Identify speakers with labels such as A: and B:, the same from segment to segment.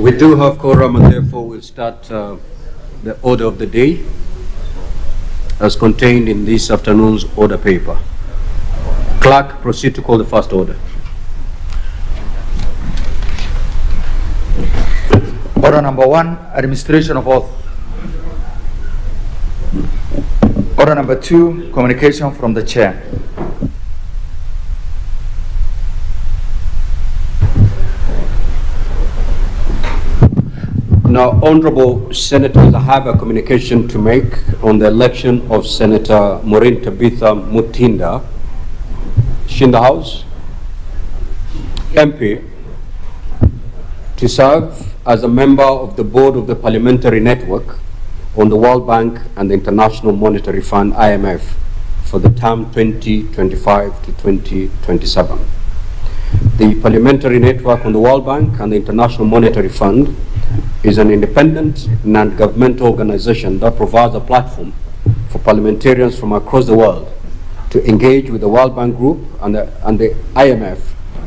A: We do have quorum, and therefore we'll start the order of the day as contained in this afternoon's order paper. Clerk, proceed to call the first order.
B: Order number 1, administration of oath. Order number 2, communication from the chair.
A: Now, honorable senators, I have a communication to make on the election of Senator Maureen Tabitha Mutinda. She in the House, MP, to serve as a member of the board of the Parliamentary Network on the World Bank and the International Monetary Fund, IMF, for the term 2025 to 2027. The Parliamentary Network on the World Bank and the International Monetary Fund is an independent non-governmental organization that provides a platform for parliamentarians from across the world to engage with the World Bank Group and the IMF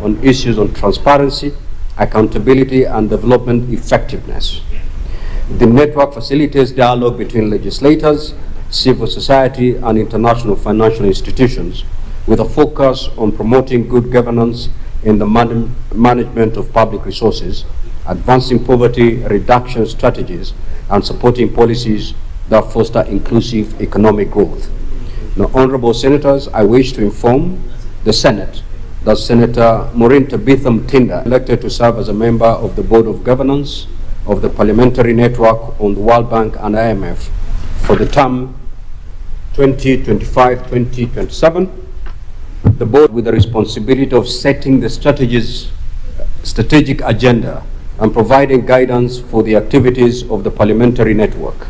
A: on issues on transparency, accountability, and development effectiveness. The network facilitates dialogue between legislators, civil society, and international financial institutions with a focus on promoting good governance in the management of public resources, advancing poverty reduction strategies, and supporting policies that foster inclusive economic growth. Now, honorable senators, I wish to inform the Senate that Senator Maureen Tabitha Mutinda, elected to serve as a member of the Board of Governance of the Parliamentary Network on the World Bank and IMF for the term 2025-2027, the board with the responsibility of setting the strategic agenda and providing guidance for the activities of the Parliamentary Network.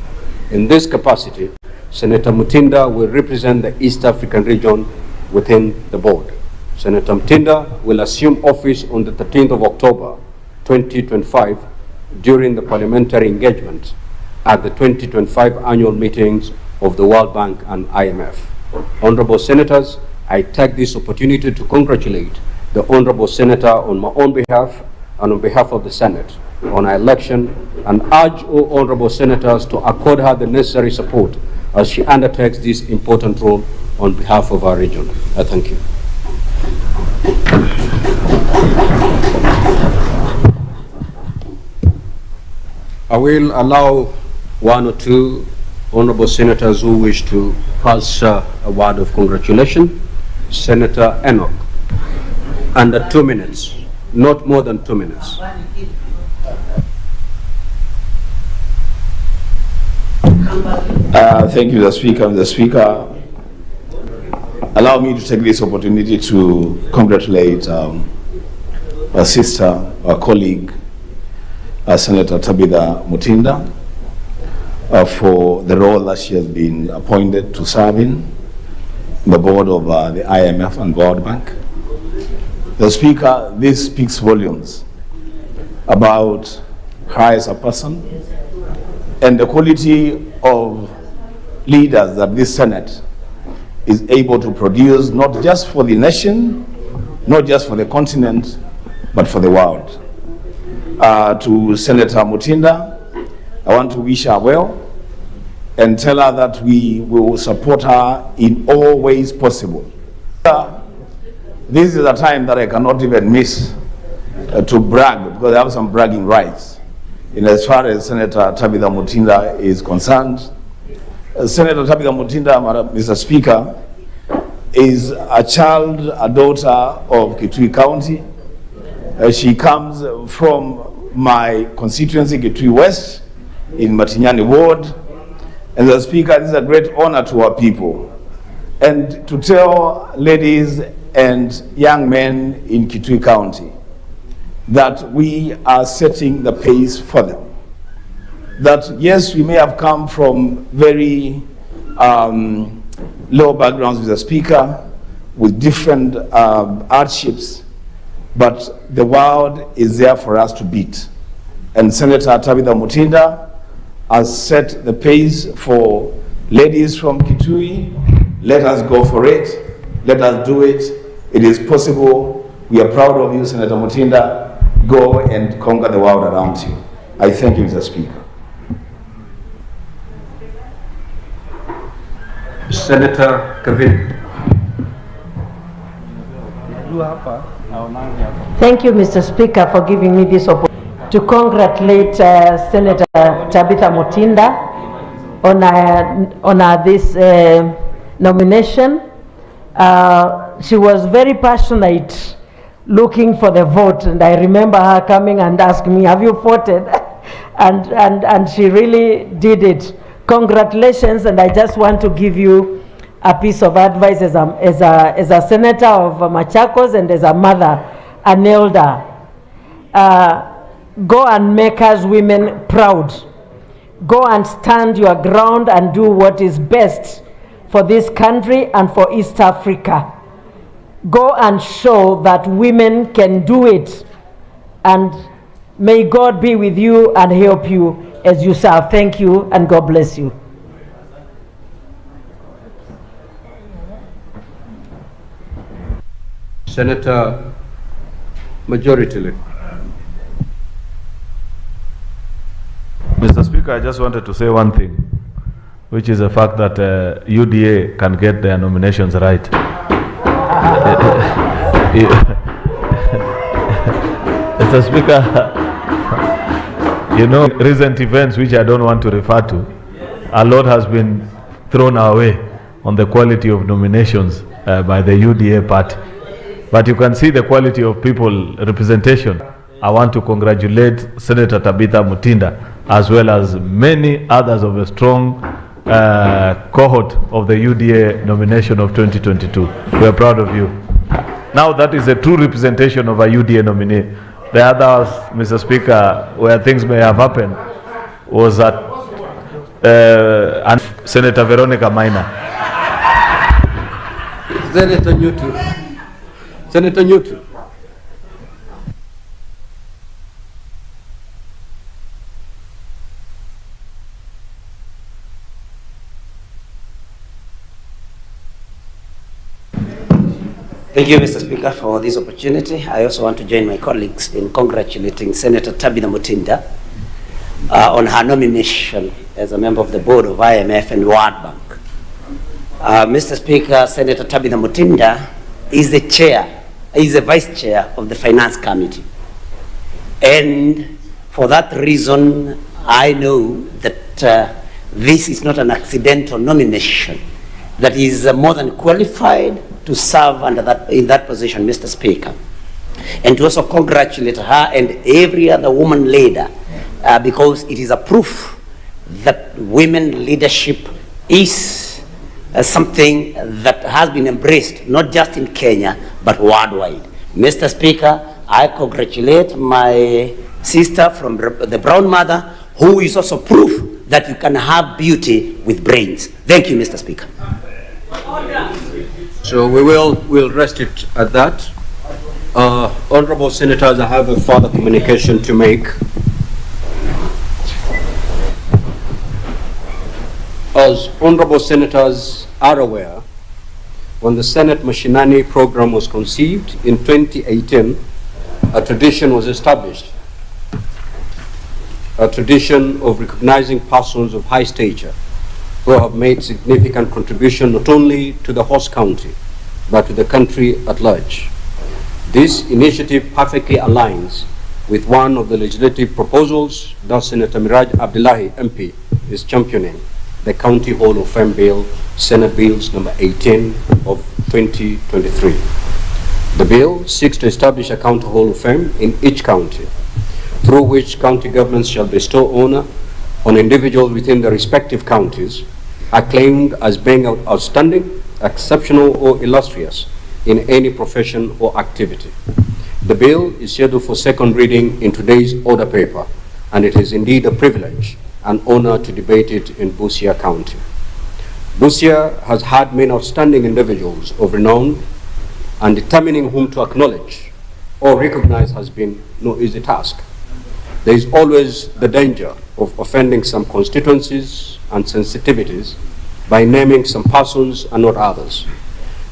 A: In this capacity, Senator Mutinda will represent the East African region within the board. Senator Mutinda will assume office on the 13th of October 2025 during the parliamentary engagement at the 2025 annual meetings of the World Bank and IMF. Honorable senators, I take this opportunity to congratulate the honorable senator on my own behalf and on behalf of the Senate on her election, and urge all honorable senators to accord her the necessary support as she undertakes this important role on behalf of our region. I thank you. I will allow one or two honorable senators who wish to pass a word of congratulation. Senator Enoch, under 2 minutes, not more than 2 minutes.
C: Thank you, Mr. Speaker. Allow me to take this opportunity to congratulate our sister, our colleague, Senator Tabitha Mutinda, for the role that she has been appointed to serve in the board of the IMF and World Bank. The Speaker, this speaks volumes about her as a person and the quality of leaders that this Senate is able to produce, not just for the nation, not just for the continent, but for the world. To Senator Mutinda, I want to wish her well and tell her that we will support her in all ways possible. This is a time that I cannot even miss to brag, because I have some bragging rights in as far as Senator Tabitha Mutinda is concerned. Senator Tabitha Mutinda, Mr. Speaker, is a daughter of Kitui County. She comes from my constituency, Kitui West, in Mashinani Ward. And the Speaker, this is a great honor to our people. And to tell ladies and young men in Kitui County that we are setting the pace for them. That yes, we may have come from very low backgrounds with the Speaker, with different hardships, but the world is there for us to beat. And Senator Tabitha Mutinda has set the pace for ladies from Kitui. Let us go for it. Let us do it. It is possible. We are proud of you, Senator Mutinda. Go and conquer the world around you. I thank you, Mr. Speaker.
A: Senator Kavin.
D: Thank you, Mr. Speaker, for giving me this opportunity to congratulate Senator Tabitha Mutinda on this nomination. She was very passionate looking for the vote, and I remember her coming and asking me, have you voted? and she really did it. Congratulations, and I just want to give you a piece of advice as a senator of Machakos and as a mother, an elder. Go and make us women proud. Go and stand your ground and do what is best for this country and for East Africa. Go and show that women can do it. And may God be with you and help you as you serve. Thank you, and God bless you.
A: Senator Majority Leader.
E: Mr. Speaker, I just wanted to say one thing, which is the fact that UDA can get their nominations right. Mr. Speaker, you know, recent events which I don't want to refer to, a lot has been thrown our way on the quality of nominations by the UDA party. But you can see the quality of people representation. I want to congratulate Senator Tabitha Mutinda as well as many others of a strong cohort of the UDA nomination of 2022. We are proud of you. Now that is a true representation of a UDA nominee. The others, Mr. Speaker, where things may have happened was that Senator Veronica Maina.
A: Senator Newton. Senator Newton.
F: Thank you, Mr. Speaker, for this opportunity. I also want to join my colleagues in congratulating Senator Tabitha Mutinda on her nomination as a member of the board of IMF and World Bank. Mr. Speaker, Senator Tabitha Mutinda is the vice chair of the Finance Committee. And for that reason, I know that this is not an accidental nomination, that is more than qualified to serve in that position, Mr. Speaker. And to also congratulate her and every other woman leader because it is a proof that women leadership is something that has been embraced not just in Kenya but worldwide. Mr. Speaker, I congratulate my sister from the Brown Mother, who is also proof that you can have beauty with brains. Thank you, Mr. Speaker.
A: So we'll rest it at that. Honorable Senators, I have a further communication to make. As honorable senators are aware, when the Senate Mashinani program was conceived in 2018, a tradition was established. A tradition of recognizing persons of high stature who have made significant contribution not only to the host county, but to the country at large. This initiative perfectly aligns with one of the legislative proposals that Senator Miraj Abdullahi MP is championing, the County Hall of Fame Bill, Senate Bills number 18 of 2023. The bill seeks to establish a County Hall of Fame in each county, through which county governments shall bestow honor on individuals within their respective counties acclaimed as being outstanding, exceptional, or illustrious in any profession or activity. The bill is scheduled for second reading in today's order paper, and it is indeed a privilege and honor to debate it in Busia County. Busia has had many outstanding individuals of renown, and determining whom to acknowledge or recognize has been no easy task. There is always the danger of offending some constituencies and sensitivities by naming some persons and not others.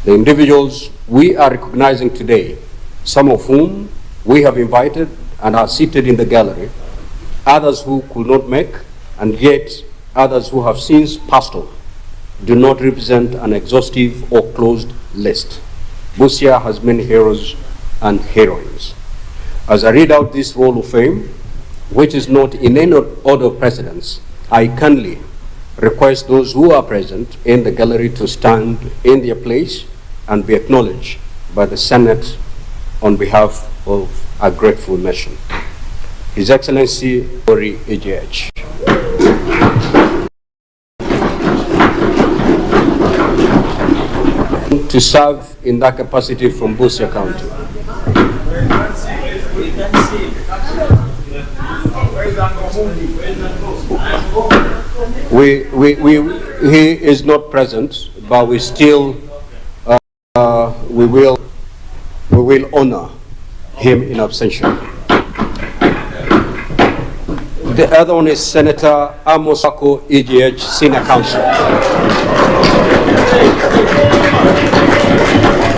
A: The individuals we are recognizing today, some of whom we have invited and are seated in the gallery, others who could not make, and yet others who have since passed on, do not represent an exhaustive or closed list. Busia has many heroes and heroines. As I read out this roll of fame, which is not in any order of precedence, I kindly request those who are present in the gallery to stand in their place and be acknowledged by the Senate on behalf of our grateful nation. His Excellency Ori EJH. To serve in that capacity from Busia County. He is not present, but we still we will honor him in absentia. The other one is Senator Amos Wako, EGH Senior Counsel.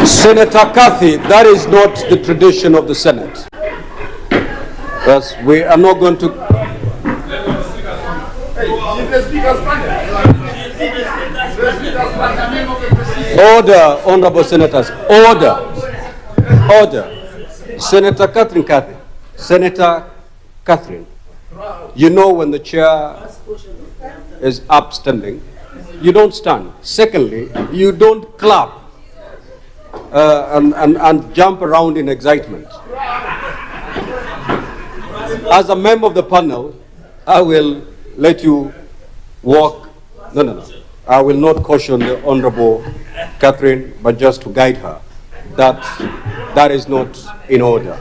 A: Senator Kathy, that is not the tradition of the Senate. Thus, we are not going to. Order, honorable senators. Order. Order. Senator Catherine Kathy. Senator Catherine. You know when the chair is upstanding, you don't stand. Secondly, you don't clap and jump around in excitement. As a member of the panel, I will let you walk. No. I will not caution the Honorable Catherine, but just to guide her. That is not in order.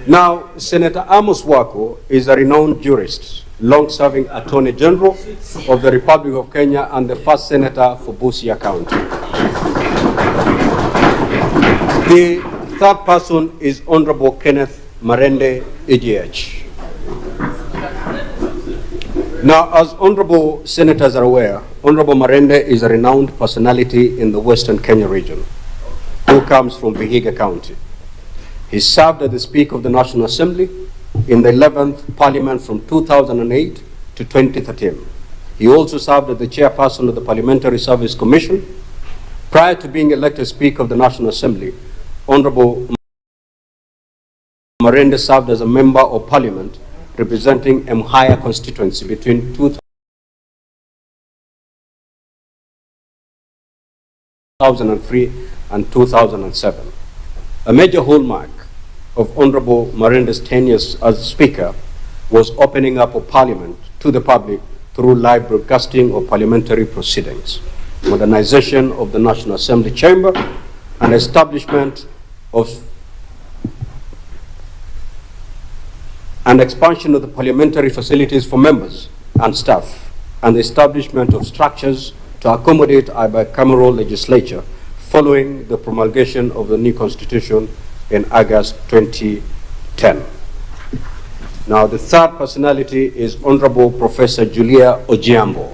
A: Now, Senator Amos Wako is a renowned jurist, long-serving Attorney General of the Republic of Kenya and the first Senator for Busia County. The third person is Honorable Kenneth Marende, EGH. Now, as honorable senators are aware, Honorable Marende is a renowned personality in the Western Kenya region who comes from Vihiga County. He served as the Speaker of the National Assembly in the 11th Parliament from 2008 to 2013. He also served as the Chairperson of the Parliamentary Service Commission. Prior to being elected Speaker of the National Assembly, Honorable Marende served as a Member of Parliament representing Mhaya constituency between 2003 and 2007. A major hallmark of Honorable Marende's tenure as Speaker was opening up of Parliament to the public through live broadcasting of parliamentary proceedings, modernization of the National Assembly chamber, and establishment of and expansion of the parliamentary facilities for members and staff, and the establishment of structures to accommodate our bicameral legislature following the promulgation of the new constitution in August 2010. Now, the third personality is Honorable Professor Julia Ojiambo.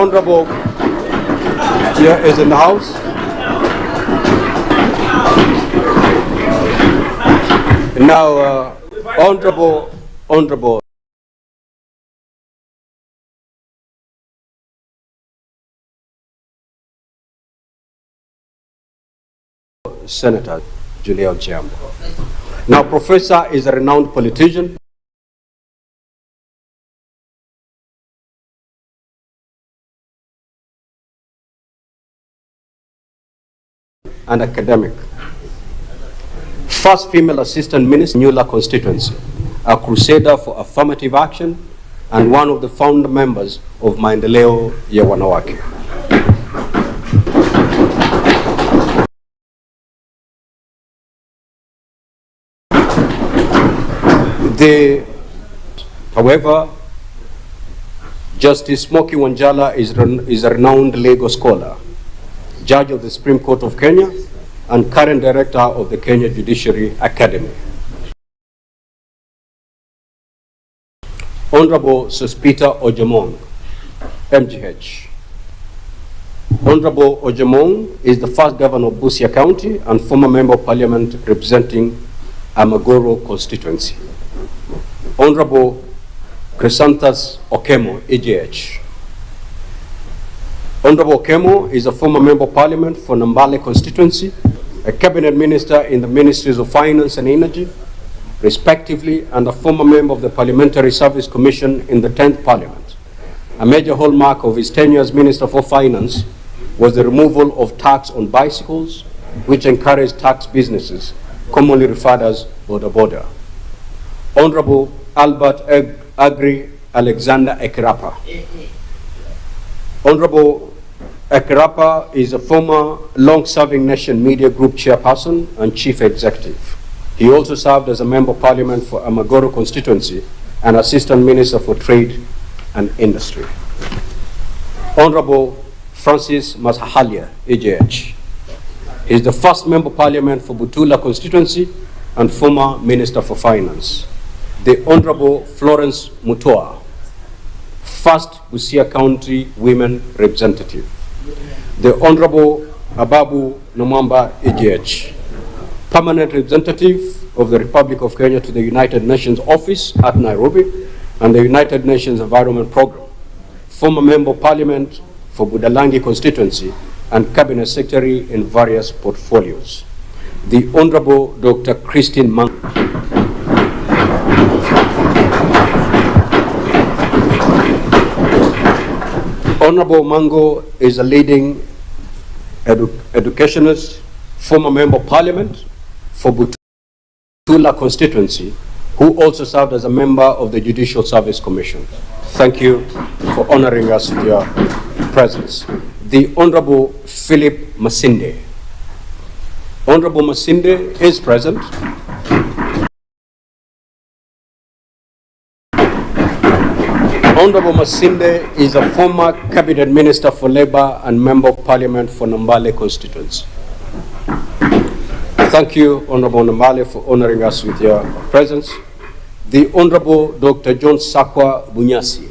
A: Honorable Julia is in the house. Now, Honorable Senator Julia Ojiambo. Now, Professor is a renowned politician and academic. First female assistant minister in Nyula constituency, a crusader for affirmative action, and one of the founder members of Maendeleo ya Wanawake. However, Justice Smoky Wanjala is a renowned legal scholar, judge of the Supreme Court of Kenya, and current director of the Kenya Judiciary Academy. Honorable Sospita Ojemong, MGH. Honorable Ojemong is the first governor of Busia County and former member of parliament representing Amagoro constituency. Honorable Chrysanthus Okemo, EJH. Honorable Okemo is a former Member of Parliament for Nambale constituency, a cabinet minister in the Ministries of Finance and Energy, respectively, and a former member of the Parliamentary Service Commission in the 10th Parliament. A major hallmark of his tenure as Minister for Finance was the removal of tax on bicycles, which encouraged tax businesses, commonly referred as border. Honorable Albert Agri Alexander Ekirapa. Honorable Ekirapa is a former long-serving Nation Media Group chairperson and chief executive. He also served as a member of parliament for Amagoro constituency and assistant minister for trade and industry. Honorable Francis Masahalia, EJH. He is the first member of parliament for Butula constituency and former minister for finance. The Honorable Florence Mutoa, first Busia County women representative. The Honorable Ababu Nomamba, EJH, permanent representative of the Republic of Kenya to the United Nations Office at Nairobi and the United Nations Environment Programme, former member of parliament for Budalangi constituency and cabinet secretary in various portfolios. The Honorable Dr. Christine Mango. Honorable Mango is a leading educationist, former member of parliament for Butula constituency, who also served as a member of the Judicial Service Commission. Thank you for honoring us with your presence. The Honorable Philip Masinde. Honorable Masinde is present. Honorable Masinde is a former cabinet minister for labor and member of parliament for Nambale constituency. Thank you, Honorable Nambale, for honoring us with your presence. The Honorable Dr. John Sakwa Bunyasi.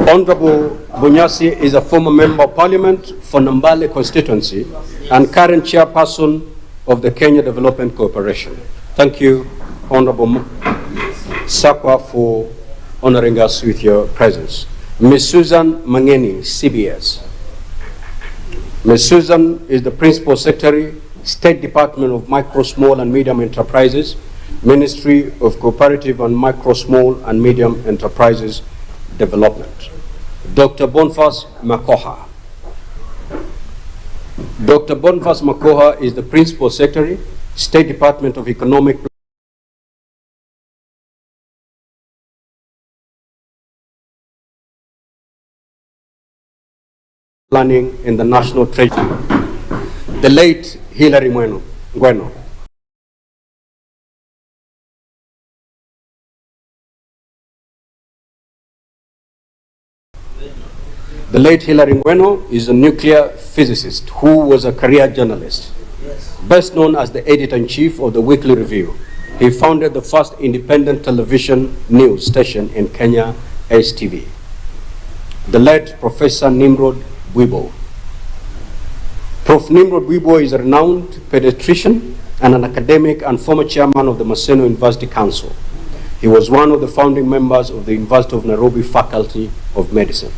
A: Honorable Bunyasi is a former member of parliament for Nambale constituency and current chairperson of the Kenya Development Corporation. Thank you, Honorable Sakwa, for honoring us with your presence. Ms. Susan Mangeni, CBS. Ms. Susan is the Principal Secretary, State Department of Micro, Small and Medium Enterprises, Ministry of Cooperative and Micro, Small and Medium Enterprises Development. Dr. Boniface Makoha. Dr. Boniface Makoha is the Principal Secretary, State Department of Economic Planning in the National Treasury. The late Hilary Ngweno. The late Hilary Ngweno is a nuclear physicist who was a career journalist, best known as the editor-in-chief of the Weekly Review. He founded the first independent television news station in Kenya, STV. The late Professor Nimrod Wibo. Prof. Nimrod Wibo is a renowned pediatrician and an academic and former chairman of the Maseno University Council. He was one of the founding members of the University of Nairobi Faculty of Medicine.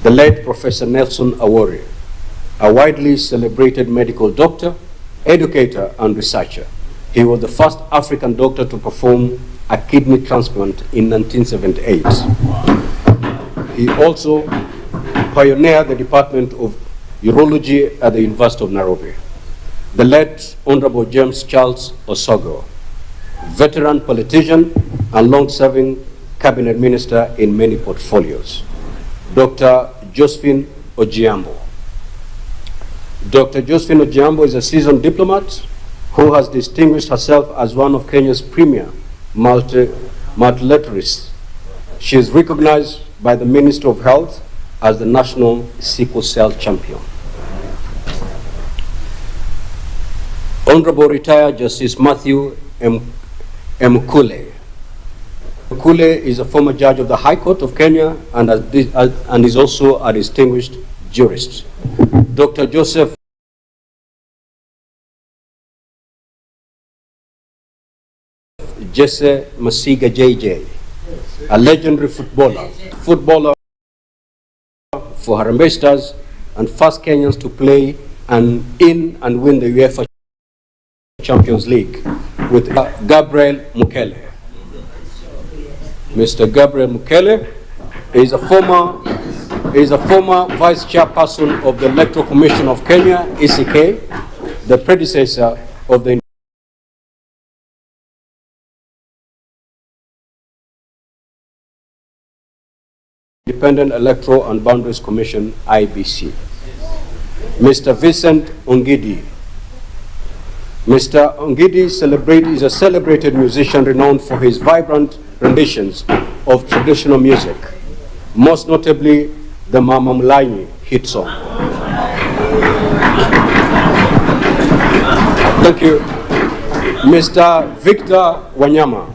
A: The late Professor Nelson Awori, a widely celebrated medical doctor, educator, and researcher. He was the first African doctor to perform a kidney transplant in 1978. He also pioneered the Department of Urology at the University of Nairobi. The late Honorable James Charles Osogo, veteran politician and long-serving cabinet minister in many portfolios. Dr. Josephine Ojiambo. Dr. Josephine Ojiambo is a seasoned diplomat who has distinguished herself as one of Kenya's premier multilateralists. She is recognized by the Ministry of Health as the national sickle cell champion. Honorable retired Justice Matthew Mkule. Mkule is a former judge of the High Court of Kenya and is also a distinguished jurist. Dr. Joseph Jesse Masiga JJ, a legendary footballer for Harambee Stars and first Kenyans to play in and win the UEFA Champions League with Gabriel Mukele. Mr. Gabriel Mukele is a former vice chairperson of the Electoral Commission of Kenya, ECK, the predecessor of the Independent Electoral and Boundaries Commission, IBC. Mr. Vincent Ongidi. Mr. Ongidi is a celebrated musician renowned for his vibrant renditions of traditional music, most notably the Mama Mulaini hit song. Thank you. Mr. Victor Wanyama.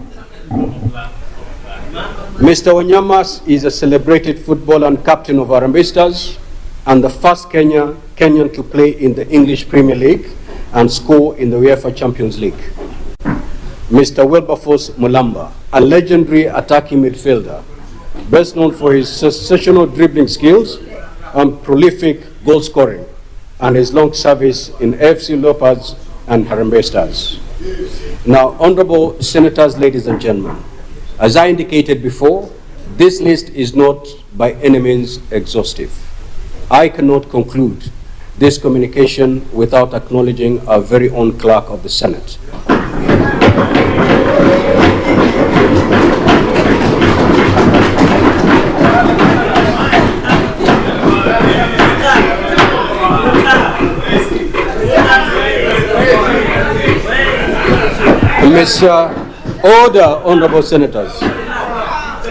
A: Mr. Wanyama is a celebrated footballer and captain of Harambee Stars and the first Kenyan to play in the English Premier League and score in the UEFA Champions League. Mr. Wilberforce Mulamba, a legendary attacking midfielder, best known for his sensational dribbling skills and prolific goal scoring, and his long service in AFC Leopards and Harambee Stars. Now, honorable senators, ladies and gentlemen, as I indicated before, this list is not by any means exhaustive. I cannot conclude this communication without acknowledging our very own clerk of the Senate. Mr. Order, honorable senators.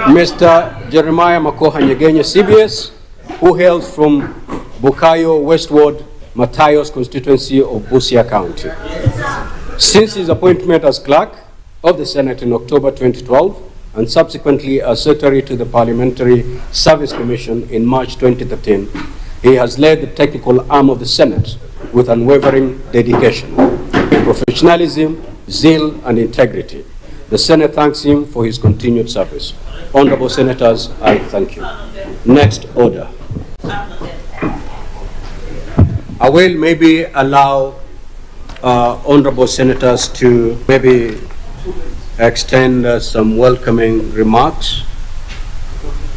A: Mr. Jeremiah Makoha Nyegenye, CBS, who hails from Bukayo Westward, Matayos constituency of Busia County. Since his appointment as clerk of the Senate in October 2012 and subsequently as secretary to the Parliamentary Service Commission in March 2013, he has led the technical arm of the Senate with unwavering dedication, professionalism, zeal, and integrity. The Senate thanks him for his continued service. Honorable senators, I thank you. Next order. I will maybe allow honorable senators to maybe extend some welcoming remarks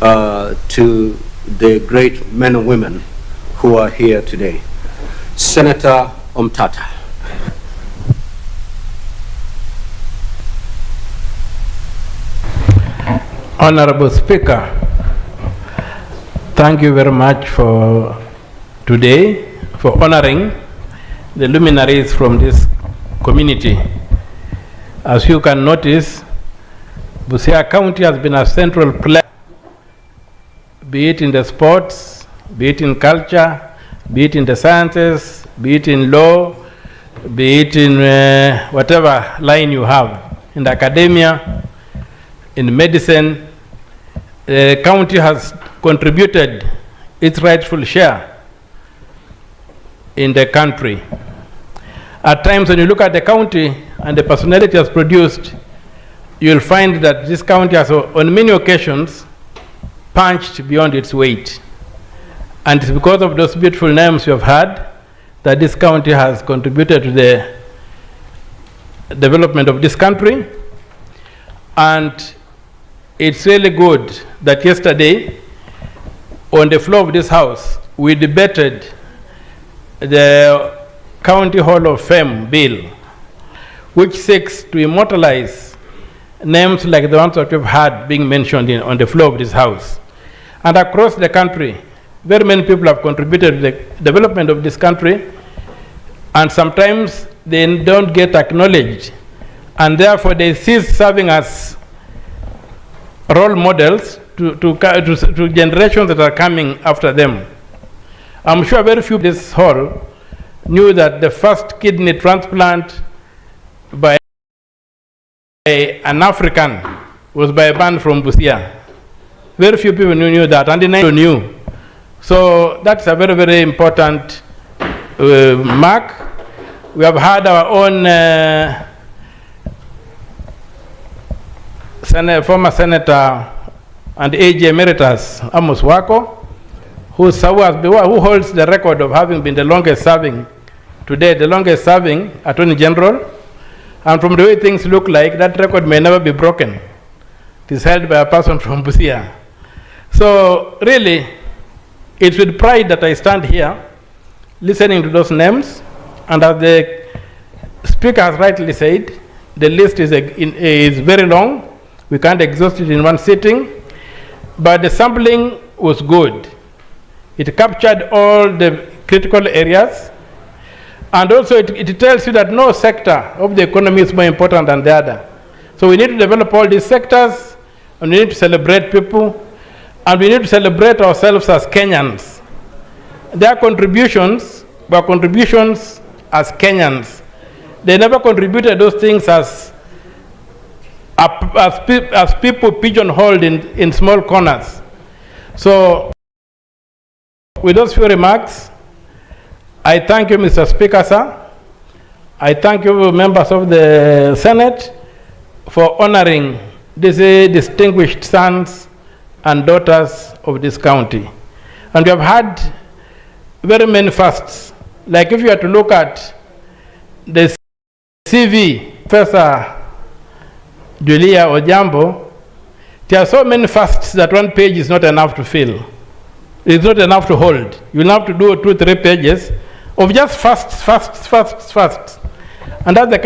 A: to the great men and women who are here today. Senator Omtata.
G: Honorable Speaker, thank you very much for today, for honoring the luminaries from this community. As you can notice, Busia County has been a central player, be it in the sports, be it in culture, be it in the sciences, be it in law, be it in whatever line you have, in the academia, in medicine. The county has contributed its rightful share in the country. At times when you look at the county and the personality has produced, you'll find that this county has on many occasions punched beyond its weight. And it's because of those beautiful names you have had that this county has contributed to the development of this country. And it's really good that yesterday, on the floor of this house, we debated the County Hall of Fame bill, which seeks to immortalize names like the ones that we've had being mentioned on the floor of this house. And across the country, very many people have contributed to the development of this country, and sometimes they don't get acknowledged, and therefore they cease serving as role models to generations that are coming after them. I'm sure very few in this hall knew that the first kidney transplant by an African was by a man from Busia. Very few people knew that, and they knew. So that's a very, very important mark. We have had our own former Senator and AG Emeritus Amos Wako, who holds the record of having been the longest serving, today the longest serving Attorney General. And from the way things look like, that record may never be broken. It is held by a person from Busia. So really, it's with pride that I stand here listening to those names. And as the Speaker has rightly said, the list is very long. We can't exhaust it in one sitting. But the sampling was good. It captured all the critical areas. And also it tells you that no sector of the economy is more important than the other. So we need to develop all these sectors, and we need to celebrate people, and we need to celebrate ourselves as Kenyans. Their contributions were contributions as Kenyans. They never contributed those things as people pigeonholed in small corners. So with those few remarks, I thank you, Mr. Speaker, sir. I thank you, members of the Senate, for honoring these distinguished sons and daughters of this county. And we have had very many firsts. Like if you are to look at the CV, Professor Julia Ojambo, there are so many firsts that one page is not enough to fill. It's not enough to hold. You will have to do 2 or 3 pages of just firsts. And that's the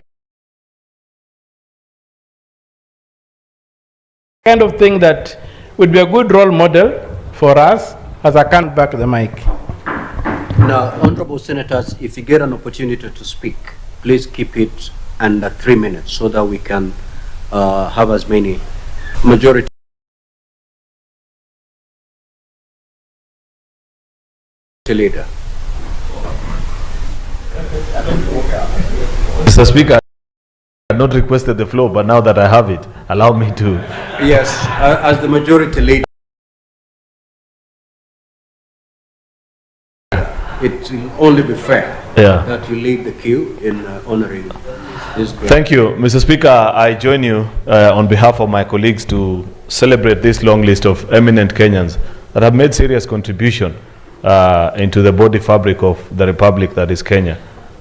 G: kind of thing that would be a good role model for us. As I can't back the mic.
A: Now, honorable senators, if you get an opportunity to speak, please keep it under 3 minutes so that we can have as many majority leader.
E: Mr. Speaker, I had not requested the floor, but now that I have it, allow me to.
A: Yes, as the majority leader, it will only be fair that you lead the queue in honoring this great.
E: Thank you, Mr. Speaker. I join you on behalf of my colleagues to celebrate this long list of eminent Kenyans that have made serious contribution into the body fabric of the republic that is Kenya,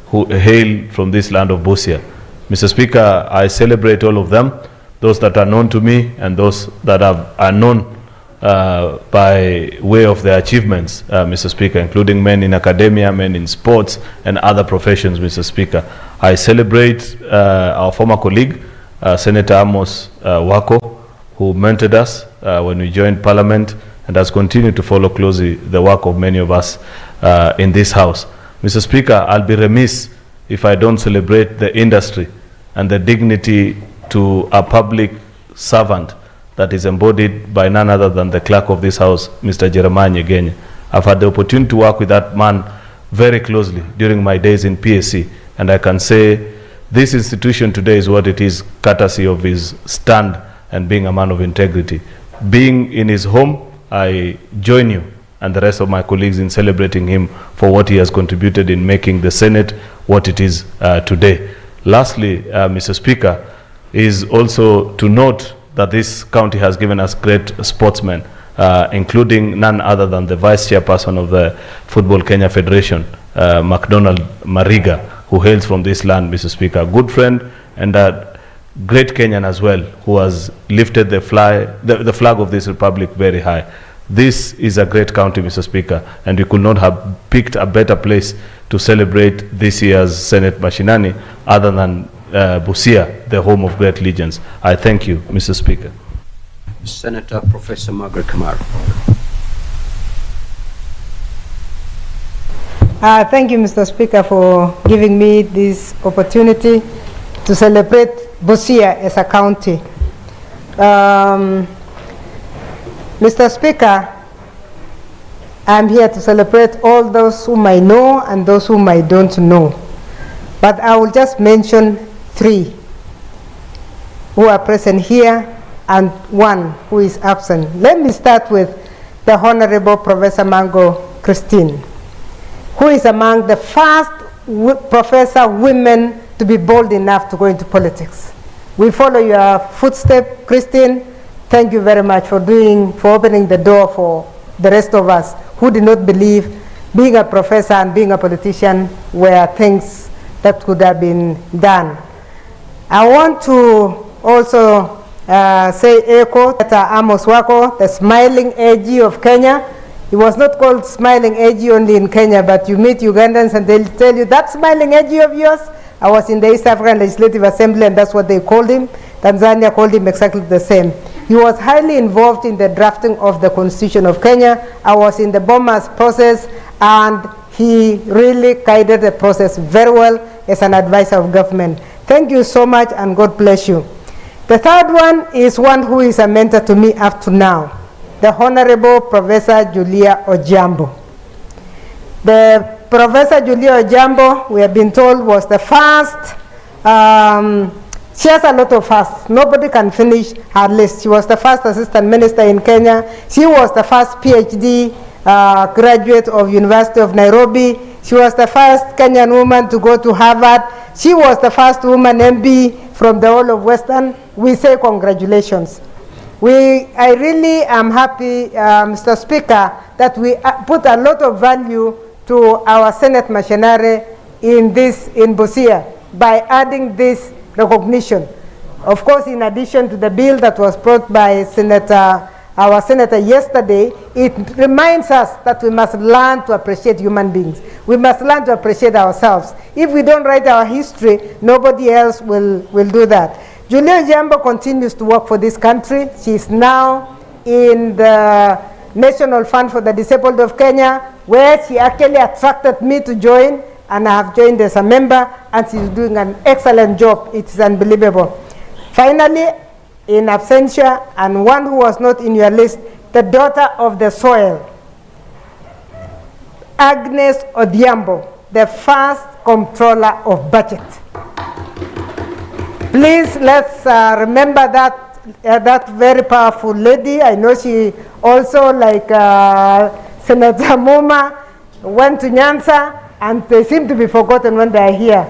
E: who hail from this land of Busia. Mr. Speaker, I celebrate all of them, those that are known to me and those that are known by way of their achievements, Mr. Speaker, including men in academia, men in sports, and other professions, Mr. Speaker. I celebrate our former colleague, Senator Amos Wako, who mentored us when we joined Parliament and has continued to follow closely the work of many of us in this House. Mr. Speaker, I'll be remiss if I don't celebrate the industry and the dignity to a public servant that is embodied by none other than the clerk of this House, Mr. Jeremiah Nyegenya. I've had the opportunity to work with that man very closely during my days in PSC, and I can say this institution today is what it is, courtesy of his stand and being a man of integrity. Being in his home, I join you and the rest of my colleagues in celebrating him for what he has contributed in making the Senate what it is today. Lastly, Mr. Speaker, is also to note that this county has given us great sportsmen, including none other than the Vice Chairperson of the Football Kenya Federation, MacDonald Mariga, who hails from this land, Mr. Speaker. A good friend and a great Kenyan as well, who has lifted the flag of this republic very high. This is a great county, Mr. Speaker, and we could not have picked a better place to celebrate this year's Senate Mashinani other than Busia, the home of great legends. I thank you, Mr. Speaker.
A: Senator Professor Margaret Kamara.
H: Thank you, Mr. Speaker, for giving me this opportunity to celebrate Busia as a county. Mr. Speaker, I'm here to celebrate all those whom I know and those whom I don't know. But I will just mention 3 who are present here and 1 who is absent. Let me start with the Honorable Professor Mango Christine, who is among the first professor women to be bold enough to go into politics. We follow your footsteps, Christine. Thank you very much for opening the door for the rest of us who did not believe being a professor and being a politician were things that could have been done. I want to also say echo that Amos Wako, the smiling AG of Kenya. He was not called smiling AG only in Kenya, but you meet Ugandans and they'll tell you, that smiling AG of yours, I was in the East African Legislative Assembly and that's what they called him. Tanzania called him exactly the same. He was highly involved in the drafting of the Constitution of Kenya. I was in the Bomas process and he really guided the process very well as an advisor of government. Thank you so much and God bless you. The third one is one who is a mentor to me up to now, the Honorable Professor Julia Ojambo. The Professor Julia Ojambo, we have been told, was the first, she has a lot of firsts. Nobody can finish her list. She was the first assistant minister in Kenya. She was the first PhD graduate of University of Nairobi. She was the first Kenyan woman to go to Harvard. She was the first woman MB from the whole of Western. We say congratulations. I really am happy, Mr. Speaker, that we put a lot of value to our Senate Mashinani in Busia by adding this recognition. Of course, in addition to the bill that was brought by our senator yesterday, it reminds us that we must learn to appreciate human beings. We must learn to appreciate ourselves. If we don't write our history, nobody else will do that. Julia Jambo continues to work for this country. She is now in the National Fund for the Disabled of Kenya, where she actually attracted me to join, and I have joined as a member, and she's doing an excellent job. It's unbelievable. Finally, in absentia, and one who was not in your list, the daughter of the soil, Agnes Odhiambo, the first comptroller of budget. Please, let's remember that very powerful lady. I know she also, like Senator Muma, went to Nyanza, and they seem to be forgotten when they are here,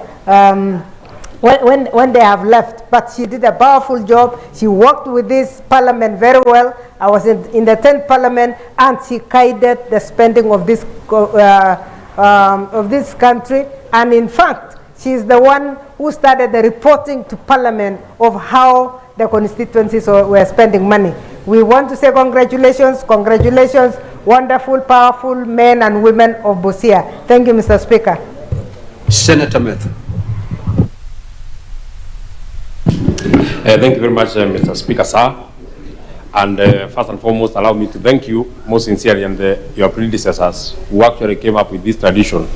H: when they have left. But she did a powerful job. She worked with this parliament very well. I was in the 10th parliament, and she guided the spending of this country. And in fact, she is the one who started the reporting to parliament of how the constituencies were spending money. We want to say congratulations, congratulations, wonderful, powerful men and women of Busia. Thank you, Mr. Speaker.
A: Senator Methu.
I: Thank you very much, Mr. Speaker, sir. And first and foremost, allow me to thank you most sincerely and your predecessors who actually came up with this tradition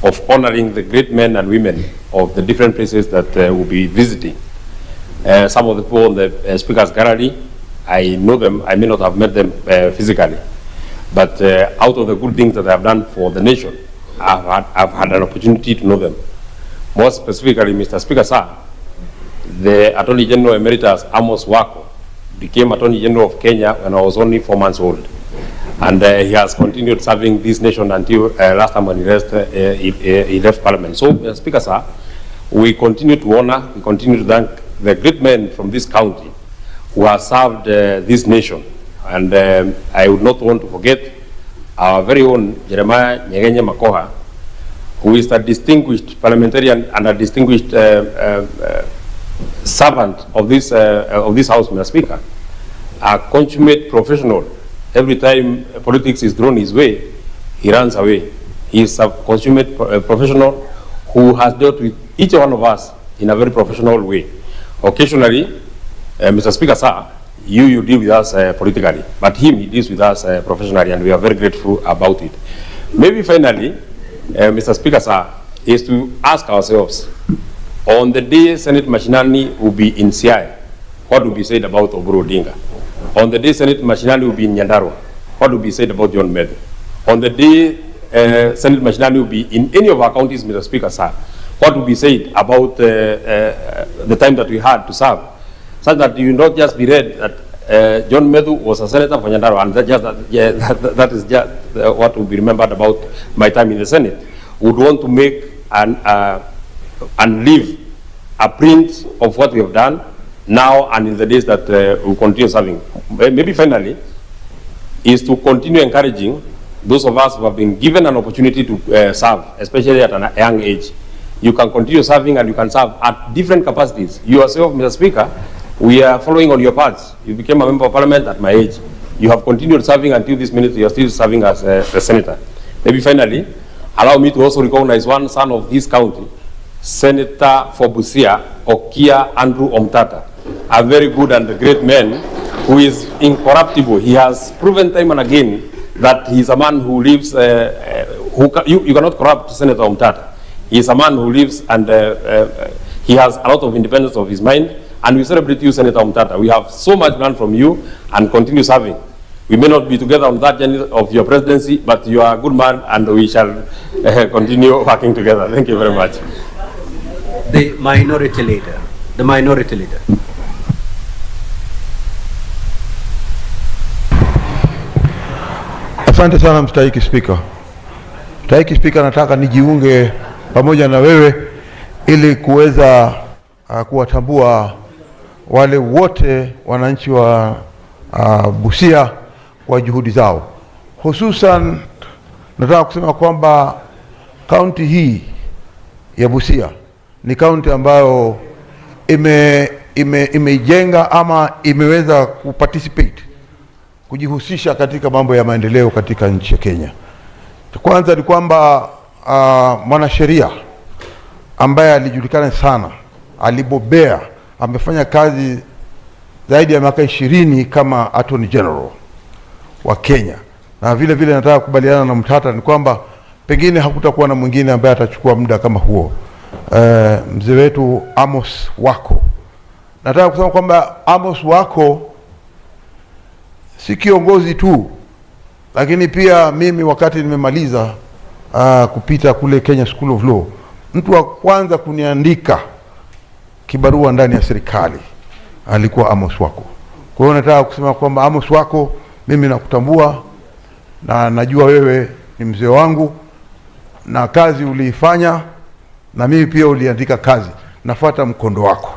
I: of honoring the great men and women of the different places that we'll be visiting. Some of the people in the Speaker's gallery, I know them, I may not have met them physically, but out of the good things that I've done for the nation, I've had an opportunity to know them. More specifically, Mr. Speaker, sir, the Attorney General Emeritus Amos Wako became Attorney General of Kenya when I was only 4 months old. And he has continued serving this nation until last time when he left Parliament. So, Speaker, sir, we continue to honor, we continue to thank the great men from this county who have served this nation. And I would not want to forget our very own Jeremiah Nyegenye Makoha, who is a distinguished parliamentarian and a distinguished servant of this House, Mr. Speaker, a consummate professional. Every time politics is thrown his way, he runs away. He is a consummate professional who has dealt with each one of us in a very professional way. Occasionally, Mr. Speaker, sir, you deal with us politically, but he deals with us professionally, and we are very grateful about it. Maybe finally, Mr. Speaker, sir, is to ask ourselves, on the day Senate Mashinani will be in Siaya, what will be said about Oburu Odinga? On the day Senate Mashinani will be in Nyandarua, what will be said about John Medhu? On the day Senate Mashinani will be in any of our counties, Mr. Speaker, sir, what will be said about the time that we had to serve? Such that you not just be read that John Medhu was a senator for Nyandarua, and that is just what will be remembered about my time in the Senate. Would want to make and leave a print of what we have done, now and in the days that will continue serving. Maybe finally, is to continue encouraging those of us who have been given an opportunity to serve, especially at a young age. You can continue serving and you can serve at different capacities. You yourself, Mr. Speaker, we are following on your paths. You became a member of parliament at my age. You have continued serving until this minute. You are still serving as a senator. Maybe finally, allow me to also recognize one son of this county, Senator for Busia, Okia Andrew Omtata, a very good and great man who is incorruptible. He has proven time and again that he is a man who lives, you cannot corrupt Senator Omtata. He is a man who lives and he has a lot of independence of his mind, and we celebrate you, Senator Omtata. We have so much learned from you and continue serving. We may not be together on that journey of your presidency, but you are a good man and we shall continue working together. Thank you very much.
A: The minority leader. The minority leader.
J: Asante sana mstahiki Spika. Mstahiki Spika, nataka nijiunge pamoja na wewe ili kuweza kuwatambua wale wote wananchi wa Busia kwa juhudi zao. Hususan nataka kusema kwamba kaunti hii ya Busia ni kaunti ambayo imejenga ama imeweza kuparticipate, kujihusisha katika mambo ya maendeleo katika nchi ya Kenya. Kwanza ni kwamba mwanasheria ambaye alijulikana sana, alibobea, amefanya kazi zaidi ya miaka 20 kama Attorney General wa Kenya. Na vile vile nataka kubaliana na Mtata ni kwamba pengine hakutakuwa na mwingine ambaye atachukua muda kama huo. Mzee wetu Amos Wako. Nataka kusema kwamba Amos Wako si kiongozi tu, lakini pia mimi wakati nimemaliza kupita kule Kenya School of Law, mtu wa kwanza kuniandika kibarua ndani ya serikali alikuwa Amos Wako. Kwa hiyo nataka kusema kwamba Amos Wako, mimi nakutambua na najua wewe ni mzee wangu na kazi uliifanya, na mimi pia uliandika kazi, nafuata mkondo wako.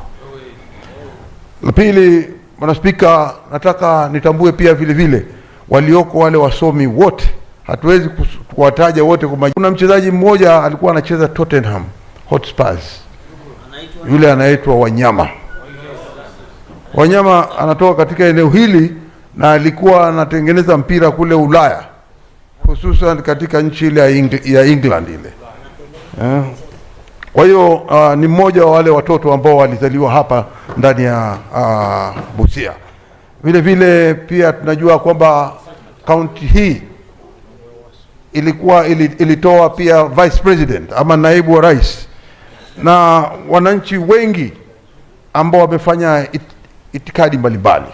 J: La pili, Bwana Spika, nataka nitambue pia vile vile walioko wale wasomi wote, hatuwezi kuwataja wote kwa majina. Kuna mchezaji mmoja alikuwa anacheza Tottenham Hotspurs, yule anaitwa Wanyama. Wanyama anatoka katika eneo hili na alikuwa anatengeneza mpira kule Ulaya, hususan katika nchi ile ya England ile. Kwa hiyo ni mmoja wa wale watoto ambao walizaliwa hapa ndani ya Busia. Vile vile pia tunajua kwamba kaunti hii ilitoa pia vice president ama naibu wa rais, na wananchi wengi ambao wamefanya itikadi mbalimbali.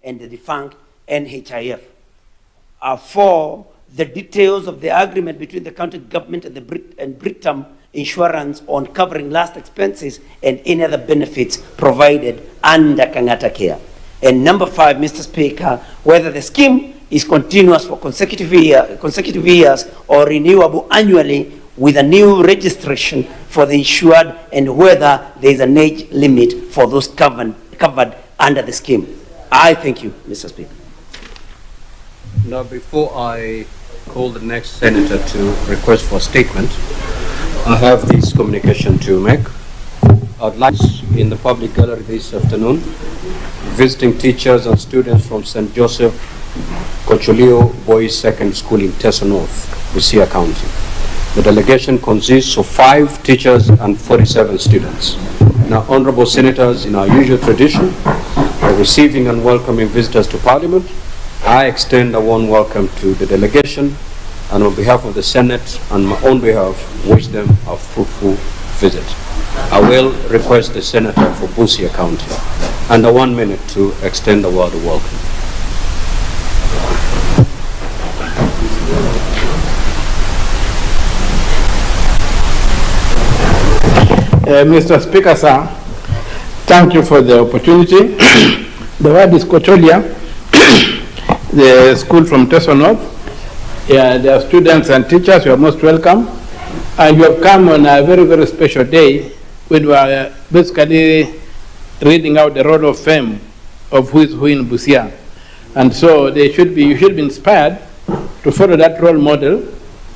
F: and the defunct NHIF. 4, the details of the agreement between the county government and Britam Insurance on covering last expenses and any other benefits provided under Kangata Care. And number 5, Mr. Speaker, whether the scheme is continuous for consecutive years or renewable annually with a new registration for the insured, and whether there is an age limit for those covered under the scheme. I thank you, Mr. Speaker.
A: Now, before I call the next senator to request for a statement, I have this communication to make. I'd like in the public gallery this afternoon, visiting teachers and students from St. Joseph Cocholio Boys Second School in Teso North, Busia County. The delegation consists of 5 teachers and 47 students. Now, honorable senators, in our usual tradition of receiving and welcoming visitors to Parliament, I extend a warm welcome to the delegation, and on behalf of the Senate and my own behalf, wish them a fruitful visit. I will request the senator for Busia County under 1 minute to extend a word of welcome.
G: Mr. Speaker, sir, thank you for the opportunity. The word is Cocholia, the school from Teso North. Yeah, there are students and teachers, you are most welcome. And you have come on a very, very special day when we are basically reading out the roll of fame of who is who in Busia. And so you should be inspired to follow that role model,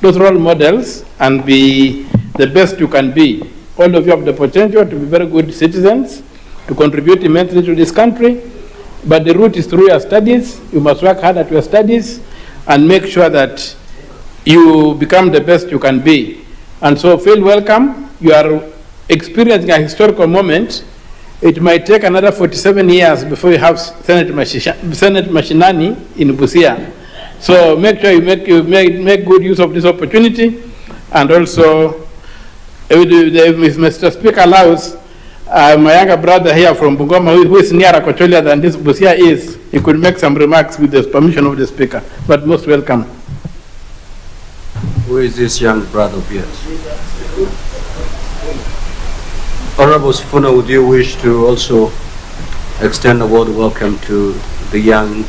G: those role models, and be the best you can be. All of you have the potential to be very good citizens, to contribute immensely to this country, but the route is through your studies. You must work hard at your studies and make sure that you become the best you can be. And so feel welcome. You are experiencing a historical moment. It might take another 47 years before you have Senate Mashinani in Busia. So make sure you make good use of this opportunity. And also, if Mr. Speaker allows, my younger brother here from Bungoma, who is nearer Kocholia than this Busia is, he could make some remarks with the permission of the Speaker. But most welcome.
A: Who is this young brother of yours? Honorable Sifuna, would you wish to also extend a word of welcome to the young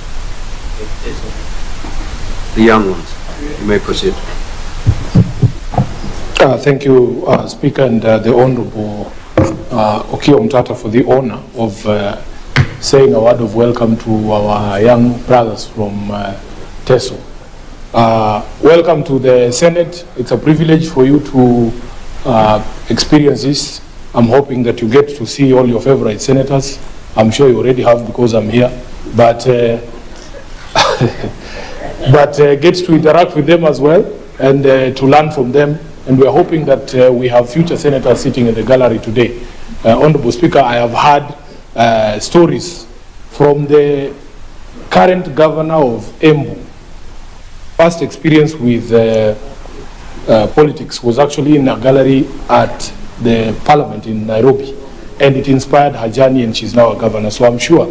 A: ones? You may proceed.
K: Thank you, Speaker, and the Honorable Okio Mtata for the honor of saying a word of welcome to our young brothers from Teso. Welcome to the Senate. It's a privilege for you to experience this. I'm hoping that you get to see all your favorite senators. I'm sure you already have because I'm here. But get to interact with them as well and to learn from them. And we're hoping that we have future senators sitting in the gallery today. Honorable Speaker, I have heard stories from the current governor of Embu. Past experience with politics was actually in a gallery at the Parliament in Nairobi, and it inspired her journey, and she's now a governor. So I'm sure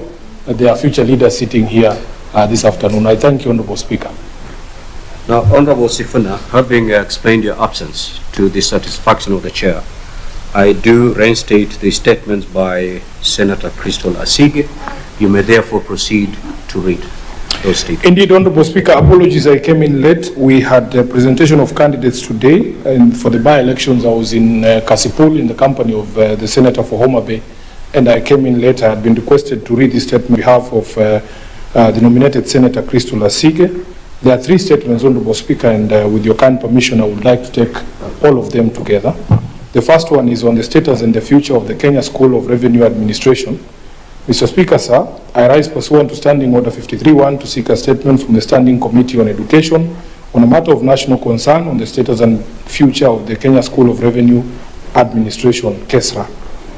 K: that there are future leaders sitting here this afternoon. I thank you, Honorable Speaker.
A: Now, Honorable Sifuna, having explained your absence to the satisfaction of the chair, I do reinstate the statements by Senator Crystal Asige. You may therefore proceed to read those statements.
K: Indeed, Honorable Speaker, apologies, I came in late. We had a presentation of candidates today, and for the by-elections, I was in Kasipul in the company of the Senator for Homa Bay, and I came in late. I had been requested to read this statement on behalf of the nominated Senator Crystal Asige. There are 3 statements, Honorable Speaker, and with your kind permission, I would like to take all of them together. The first one is on the status and the future of the Kenya School of Revenue Administration. Mr. Speaker, sir, I rise pursuant to Standing Order 53-1 to seek a statement from the Standing Committee on Education on a matter of national concern on the status and future of the Kenya School of Revenue Administration, KESRA.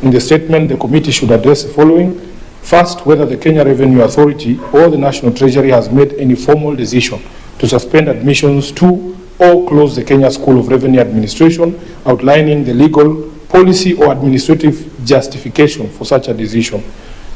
K: In the statement, the committee should address the following. First, whether the Kenya Revenue Authority or the National Treasury has made any formal decision to suspend admissions to or close the Kenya School of Revenue Administration, outlining the legal, policy or administrative justification for such a decision.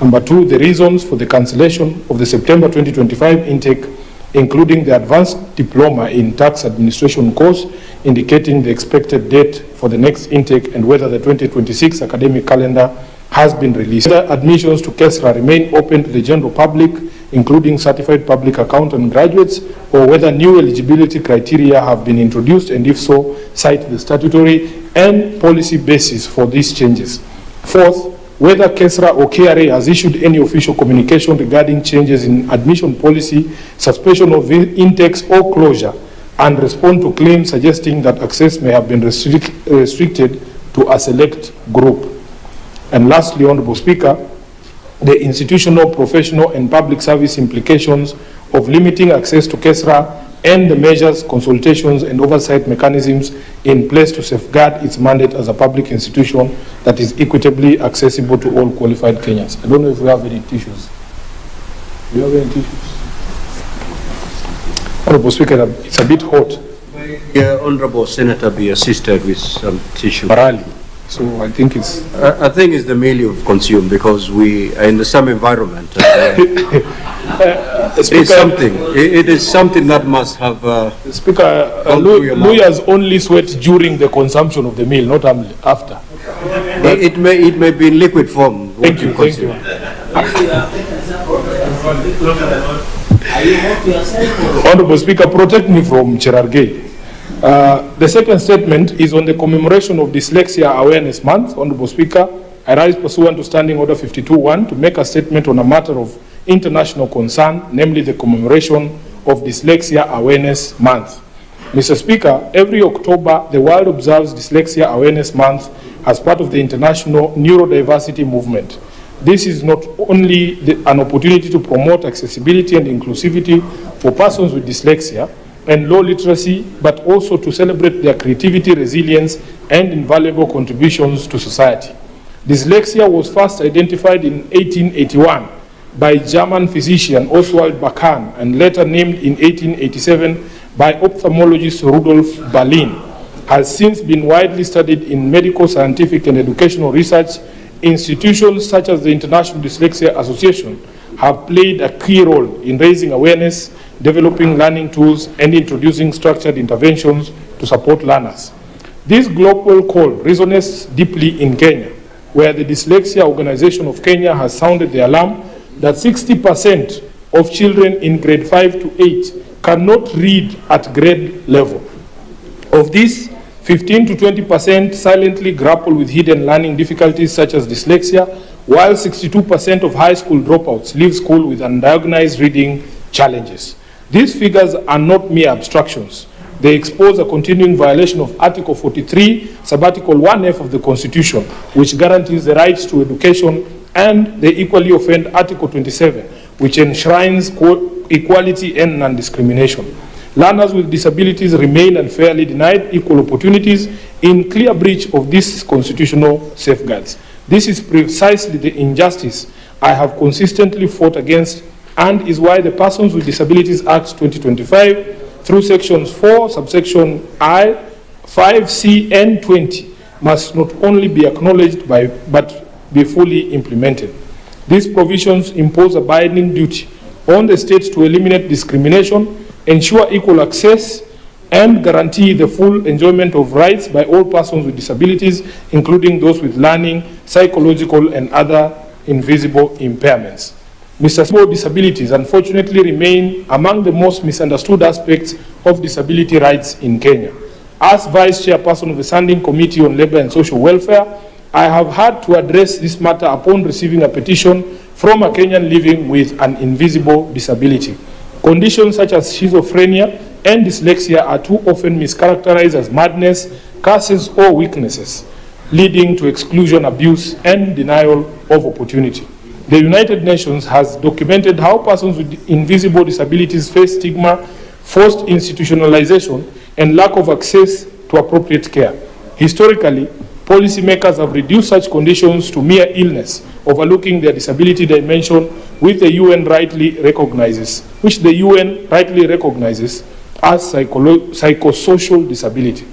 K: Number 2, the reasons for the cancellation of the September 2025 intake, including the advanced diploma in tax administration course, indicating the expected date for the next intake and whether the 2026 academic calendar has been released. Whether admissions to KESRA remain open to the general public, including certified public accountant graduates, or whether new eligibility criteria have been introduced, and if so, cite the statutory and policy basis for these changes. Fourth, whether KESRA or KRA has issued any official communication regarding changes in admission policy, suspension of intakes or closure, and respond to claims suggesting that access may have been restricted to a select group. And lastly, Honorable Speaker, the institutional, professional, and public service implications of limiting access to KESRA and the measures, consultations, and oversight mechanisms in place to safeguard its mandate as a public institution that is equitably accessible to all qualified Kenyans. I don't know if we have any tissues. Do you have any tissues? Honorable Speaker, it's a bit hot.
A: Yeah, Honorable Senator, be assisted with some tissue.
K: So I think it's...
A: I think it's the meal you've consumed because we are in the same environment. It's something. It is something that must have...
K: Speaker, lawyers only sweat during the consumption of the meal, not after.
A: It may be in liquid form.
K: Thank you, thank you. Honorable Speaker, protect me from Cherargei. The second statement is on the commemoration of Dyslexia Awareness Month. Honorable Speaker, I rise pursuant to Standing Order 52.1 to make a statement on a matter of international concern, namely the commemoration of Dyslexia Awareness Month. Mr. Speaker, every October, the world observes Dyslexia Awareness Month as part of the international neurodiversity movement. This is not only an opportunity to promote accessibility and inclusivity for persons with dyslexia and low literacy, but also to celebrate their creativity, resilience, and invaluable contributions to society. Dyslexia was first identified in 1881 by German physician Oswald Bachan and later named in 1887 by ophthalmologist Rudolf Berlin, has since been widely studied in medical, scientific, and educational research. Institutions such as the International Dyslexia Association have played a key role in raising awareness, developing learning tools, and introducing structured interventions to support learners. This global call resonates deeply in Kenya, where the Dyslexia Organization of Kenya has sounded the alarm that 60% of children in grade 5 to 8 cannot read at grade level. Of this, 15 to 20% silently grapple with hidden learning difficulties such as dyslexia, while 62% of high school dropouts leave school with undiagnosed reading challenges. These figures are not mere abstractions. They expose a continuing violation of Article 43, Subarticle 1F of the Constitution, which guarantees the right to education, and they equally offend Article 27, which enshrines equality and non-discrimination. Learners with disabilities remain unfairly denied equal opportunities in clear breach of these constitutional safeguards. This is precisely the injustice I have consistently fought against, and is why the Persons with Disabilities Act 2025, through sections 4, subsection I, 5C, and 20, must not only be acknowledged but be fully implemented. These provisions impose a binding duty on the state to eliminate discrimination, ensure equal access, and guarantee the full enjoyment of rights by all persons with disabilities, including those with learning, psychological, and other invisible impairments. Small disabilities unfortunately remain among the most misunderstood aspects of disability rights in Kenya. As Vice Chairperson of the Standing Committee on Labor and Social Welfare, I have had to address this matter upon receiving a petition from a Kenyan living with an invisible disability. Conditions such as schizophrenia and dyslexia are too often mischaracterized as madness, curses, or weaknesses, leading to exclusion, abuse, and denial of opportunity. The United Nations has documented how persons with invisible disabilities face stigma, forced institutionalization, and lack of access to appropriate care. Historically, policymakers have reduced such conditions to mere illness, overlooking their disability dimension, which the UN rightly recognizes as psychosocial disability.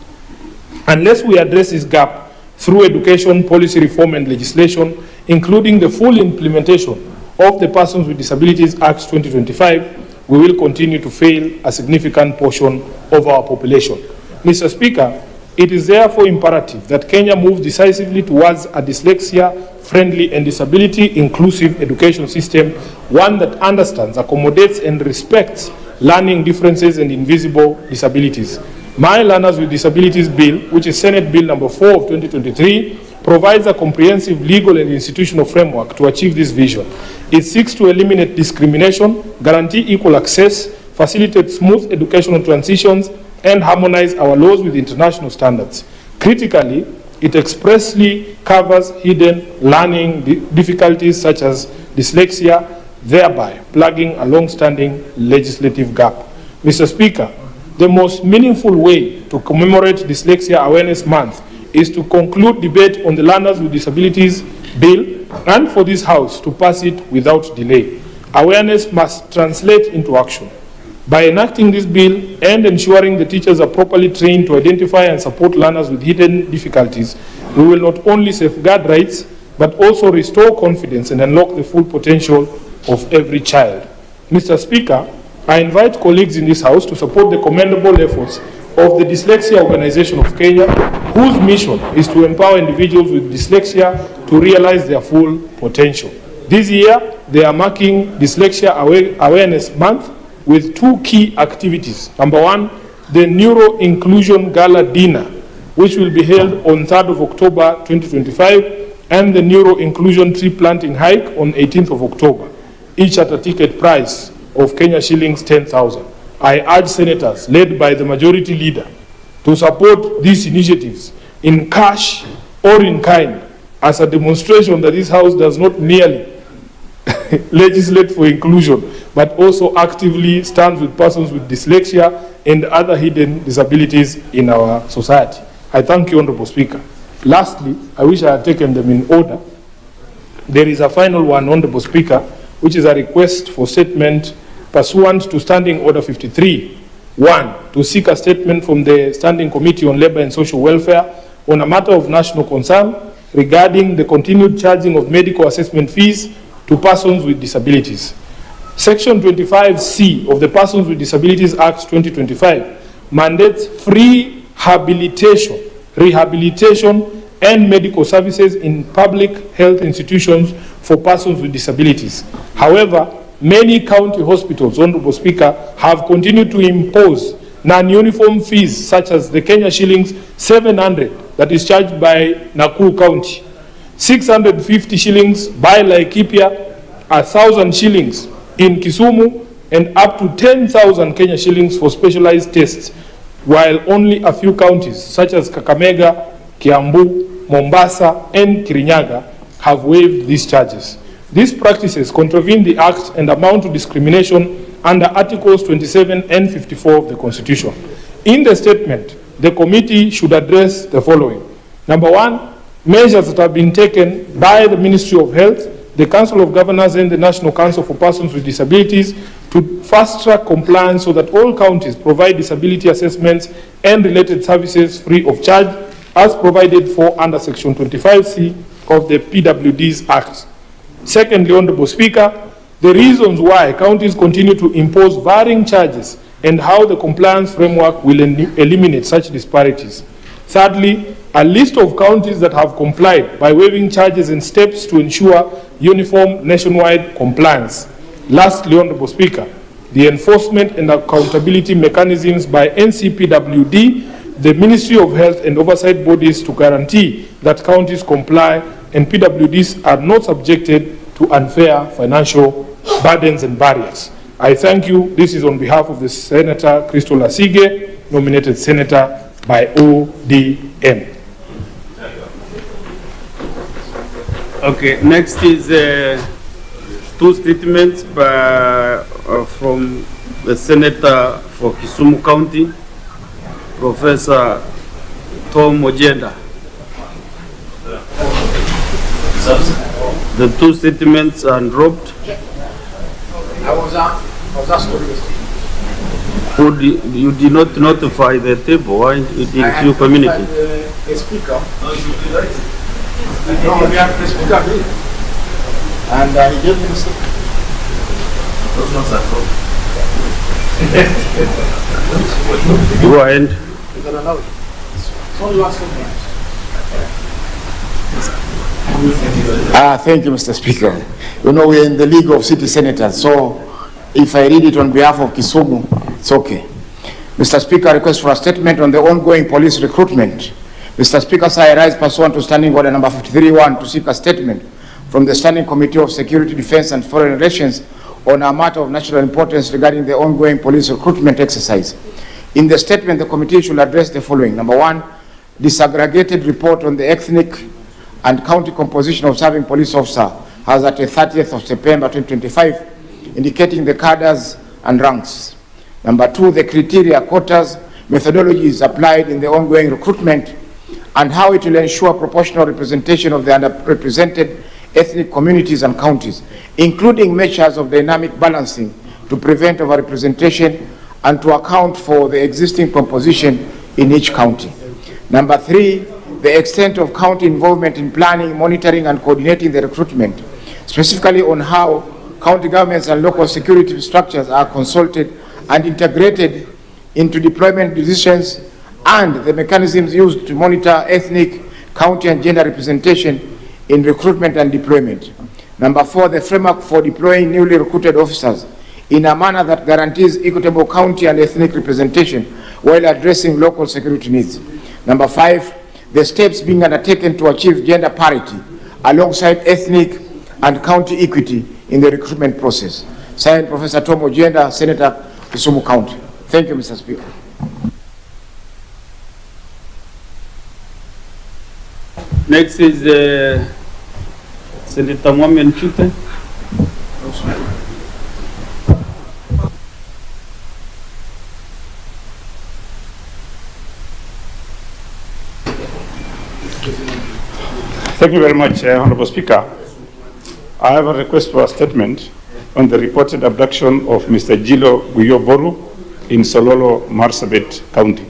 K: Unless we address this gap, through education, policy reform and legislation, including the full implementation of the Persons with Disabilities Act 2025, we will continue to fail a significant portion of our population. Mr. Speaker, it is therefore imperative that Kenya moves decisively towards a dyslexia-friendly and disability-inclusive education system, one that understands, accommodates, and respects learning differences and invisible disabilities. My Learners with Disabilities Bill, which is Senate Bill number 4 of 2023, provides a comprehensive legal and institutional framework to achieve this vision. It seeks to eliminate discrimination, guarantee equal access, facilitate smooth educational transitions, and harmonize our laws with international standards. Critically, it expressly covers hidden learning difficulties such as dyslexia, thereby plugging a long-standing legislative gap. Mr. Speaker, the most meaningful way to commemorate Dyslexia Awareness Month is to conclude debate on the Learners with Disabilities Bill and for this House to pass it without delay. Awareness must translate into action. By enacting this bill and ensuring the teachers are properly trained to identify and support learners with hidden difficulties, we will not only safeguard rights, but also restore confidence and unlock the full potential of every child. Mr. Speaker, I invite colleagues in this House to support the commendable efforts of the Dyslexia Organization of Kenya, whose mission is to empower individuals with dyslexia to realize their full potential. This year, they are marking Dyslexia Awareness Month with two key activities. Number one, the Neuro Inclusion Gala Dinner, which will be held on 3rd of October 2025, and the Neuro Inclusion Tree Planting Hike on 18th of October, each at a ticket price of Kenya shillings 10,000. I urge senators, led by the majority leader, to support these initiatives in cash or in kind as a demonstration that this House does not merely legislate for inclusion, but also actively stands with persons with dyslexia and other hidden disabilities in our society. I thank you, Honorable Speaker. Lastly, I wish I had taken them in order. There is a final one, Honorable Speaker, which is a request for statement pursuant to Standing Order 53. 1. To seek a statement from the Standing Committee on Labor and Social Welfare on a matter of national concern regarding the continued charging of medical assessment fees to persons with disabilities. Section 25C of the Persons with Disabilities Act 2025 mandates free rehabilitation, and medical services in public health institutions for persons with disabilities. However, many county hospitals, Honorable Speaker, have continued to impose non-uniform fees such as the Kenya shillings 700 that is charged by Nakuru County, 650 shillings by Laikipia, 1,000 shillings in Kisumu, and up to 10,000 Kenya shillings for specialized tests, while only a few counties such as Kakamega, Kiambu, Mombasa, and Kirinyaga have waived these charges. These practices contravene the Act and amount to discrimination under Articles 27 and 54 of the Constitution. In the statement, the committee should address the following. Number one, measures that have been taken by the Ministry of Health, the Council of Governors, and the National Council for Persons with Disabilities to fast-track compliance so that all counties provide disability assessments and related services free of charge, as provided for under Section 25C of the PWD's Act. Secondly, Honorable Speaker, the reasons why counties continue to impose varying charges and how the compliance framework will eliminate such disparities. Thirdly, a list of counties that have complied by waiving charges and steps to ensure uniform nationwide compliance. Lastly, Honorable Speaker, the enforcement and accountability mechanisms by NCPWD, the Ministry of Health and oversight bodies to guarantee that counties comply and PWDs are not subjected to unfair financial burdens and barriers. I thank you. This is on behalf of the Senator Crystal Asige, nominated Senator by ODM.
L: Okay, next is two statements from the Senator for Kisumu County, Professor Tom Ojeda. The two statements are dropped.
M: I was asked
L: You did not notify the table. Why didn't you communicate?
M: the speaker. No, we have the speaker here. And he gave me the statement. Those ones are cool.
L: Go ahead.
M: You can allow it. It's only one statement.
N: Thank you, Mr. Speaker. You know, we're in the League of City Senators, so if I read it on behalf of Kisumu, it's okay. Mr. Speaker, I request for a statement on the ongoing police recruitment. Mr. Speaker, sir, I rise pursuant to Standing Order number 53-1 to seek a statement from the Standing Committee of Security, Defense and Foreign Relations on a matter of national importance regarding the ongoing police recruitment exercise. In the statement, the committee should address the following. Number one, disaggregated report on the ethnic and county composition of serving police officer as at the 30th of September 2025, indicating the cadres and ranks. Number two, the criteria, quotas, methodologies applied in the ongoing recruitment and how it will ensure proportional representation of the underrepresented ethnic communities and counties, including measures of dynamic balancing to prevent overrepresentation and to account for the existing composition in each county. Number three, the extent of county involvement in planning, monitoring, and coordinating the recruitment, specifically on how county governments and local security structures are consulted and integrated into deployment decisions, and the mechanisms used to monitor ethnic, county, and gender representation in recruitment and deployment. Number four, the framework for deploying newly recruited officers in a manner that guarantees equitable county and ethnic representation while addressing local security needs. Number five, the steps being undertaken to achieve gender parity alongside ethnic and county equity in the recruitment process. Signed, Professor Tom Ojenda, Senator, Kisumu County. Thank you, Mr. Speaker.
L: Next is Senator Mwame Nchute.
O: Thank you very much, Honorable Speaker. I have a request for a statement on the reported abduction of Mr. Jilo Guyoboru in Sololo, Marsabit County.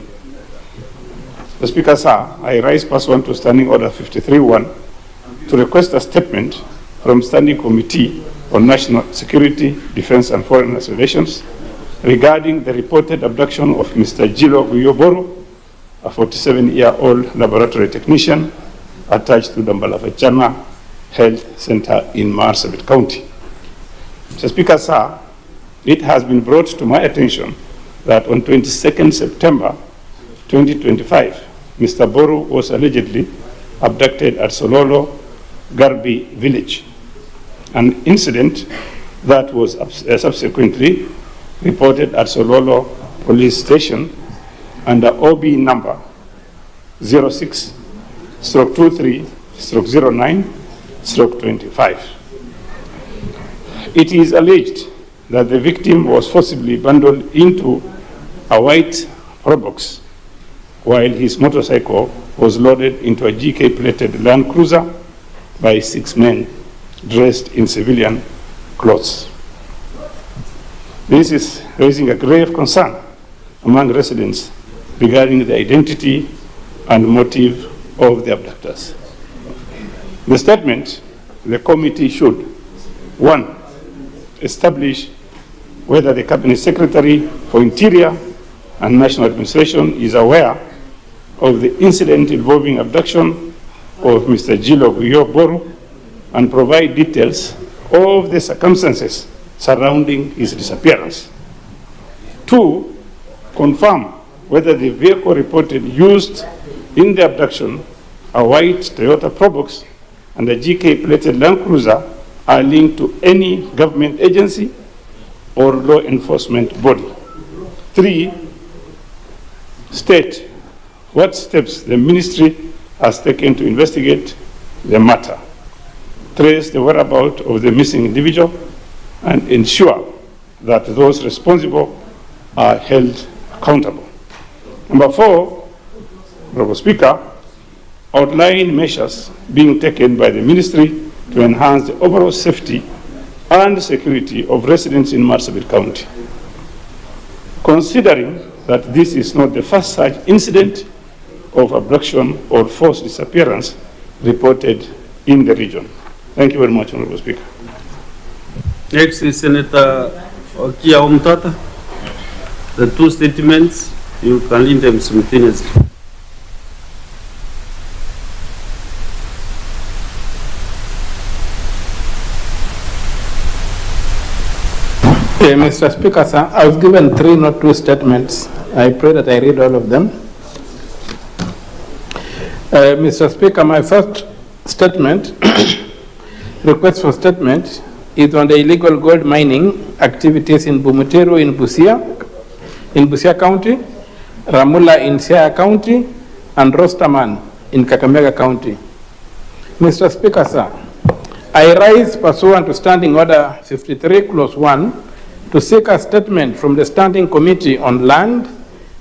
O: The Speaker, sir, I rise pursuant to Standing Order 53-1 to request a statement from Standing Committee on National Security, Defense and Foreign Relations regarding the reported abduction of Mr. Jilo Guyoboru, a 47-year-old laboratory technician attached to Dambalafachana Health Center in Marsabit County. Mr. Speaker, sir, it has been brought to my attention that on 22nd September 2025, Mr. Boru was allegedly abducted at Sololo Garbi village, an incident that was subsequently reported at Sololo police station under OB number 06/23/09/25. It is alleged that the victim was forcibly bundled into a white probox while his motorcycle was loaded into a GK-plated Land Cruiser by 6 men dressed in civilian clothes. This is raising a grave concern among residents regarding the identity and motive of the abductors. The statement, the committee should, 1, establish whether the Cabinet Secretary for Interior and National Administration is aware of the incident involving abduction of Mr. Jilo Guyoboru and provide details of the circumstances surrounding his disappearance. 2, confirm whether the vehicle reported used in the abduction, a white Toyota Probox and a GK-plated Land Cruiser, are linked to any government agency or law enforcement body. 3, state what steps the ministry has taken to investigate the matter, trace the whereabouts of the missing individual, and ensure that those responsible are held accountable. Number 4, Honorable Speaker, outline measures being taken by the ministry to enhance the overall safety and security of residents in Marsabit County. Considering that this is not the first such incident of abduction or forced disappearance reported in the region. Thank you very much, Honorable Speaker.
L: Next is Senator Okia Omtata. The two statements, you can read them simultaneously.
G: Mr. Speaker, sir, I was given 3, not 2 statements. I pray that I read all of them. Mr. Speaker, my first statement, request for statement, is on the illegal gold mining activities in Bumutero in Busia County, Ramula in Siaya County, and Rosterman in Kakamega County. Mr. Speaker, sir, I rise pursuant to Standing Order 53, Clause 1, to seek a statement from the Standing Committee on Land,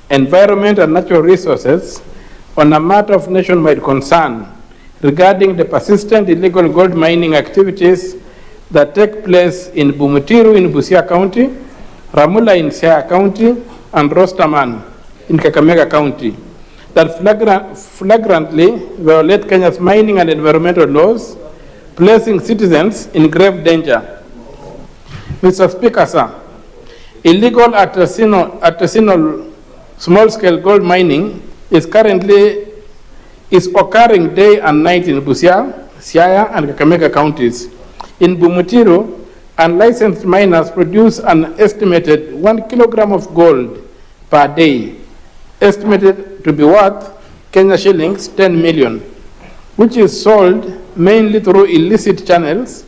G: Environment and Natural Resources on a matter of nationwide concern regarding the persistent illegal gold mining activities that take place in Bumutiro in Busia County, Ramula in Siaya County, and Rosterman in Kakamega County, that flagrantly violate Kenya's mining and environmental laws, placing citizens in grave danger. Mr. Speaker, sir, illegal artisanal small-scale gold mining is occurring day and night in Busia, Siaya, and Kakamega counties. In Bumutiro, unlicensed miners produce an estimated 1 kilogram of gold per day, estimated to be worth Kenya shillings 10 million, which is sold mainly through illicit channels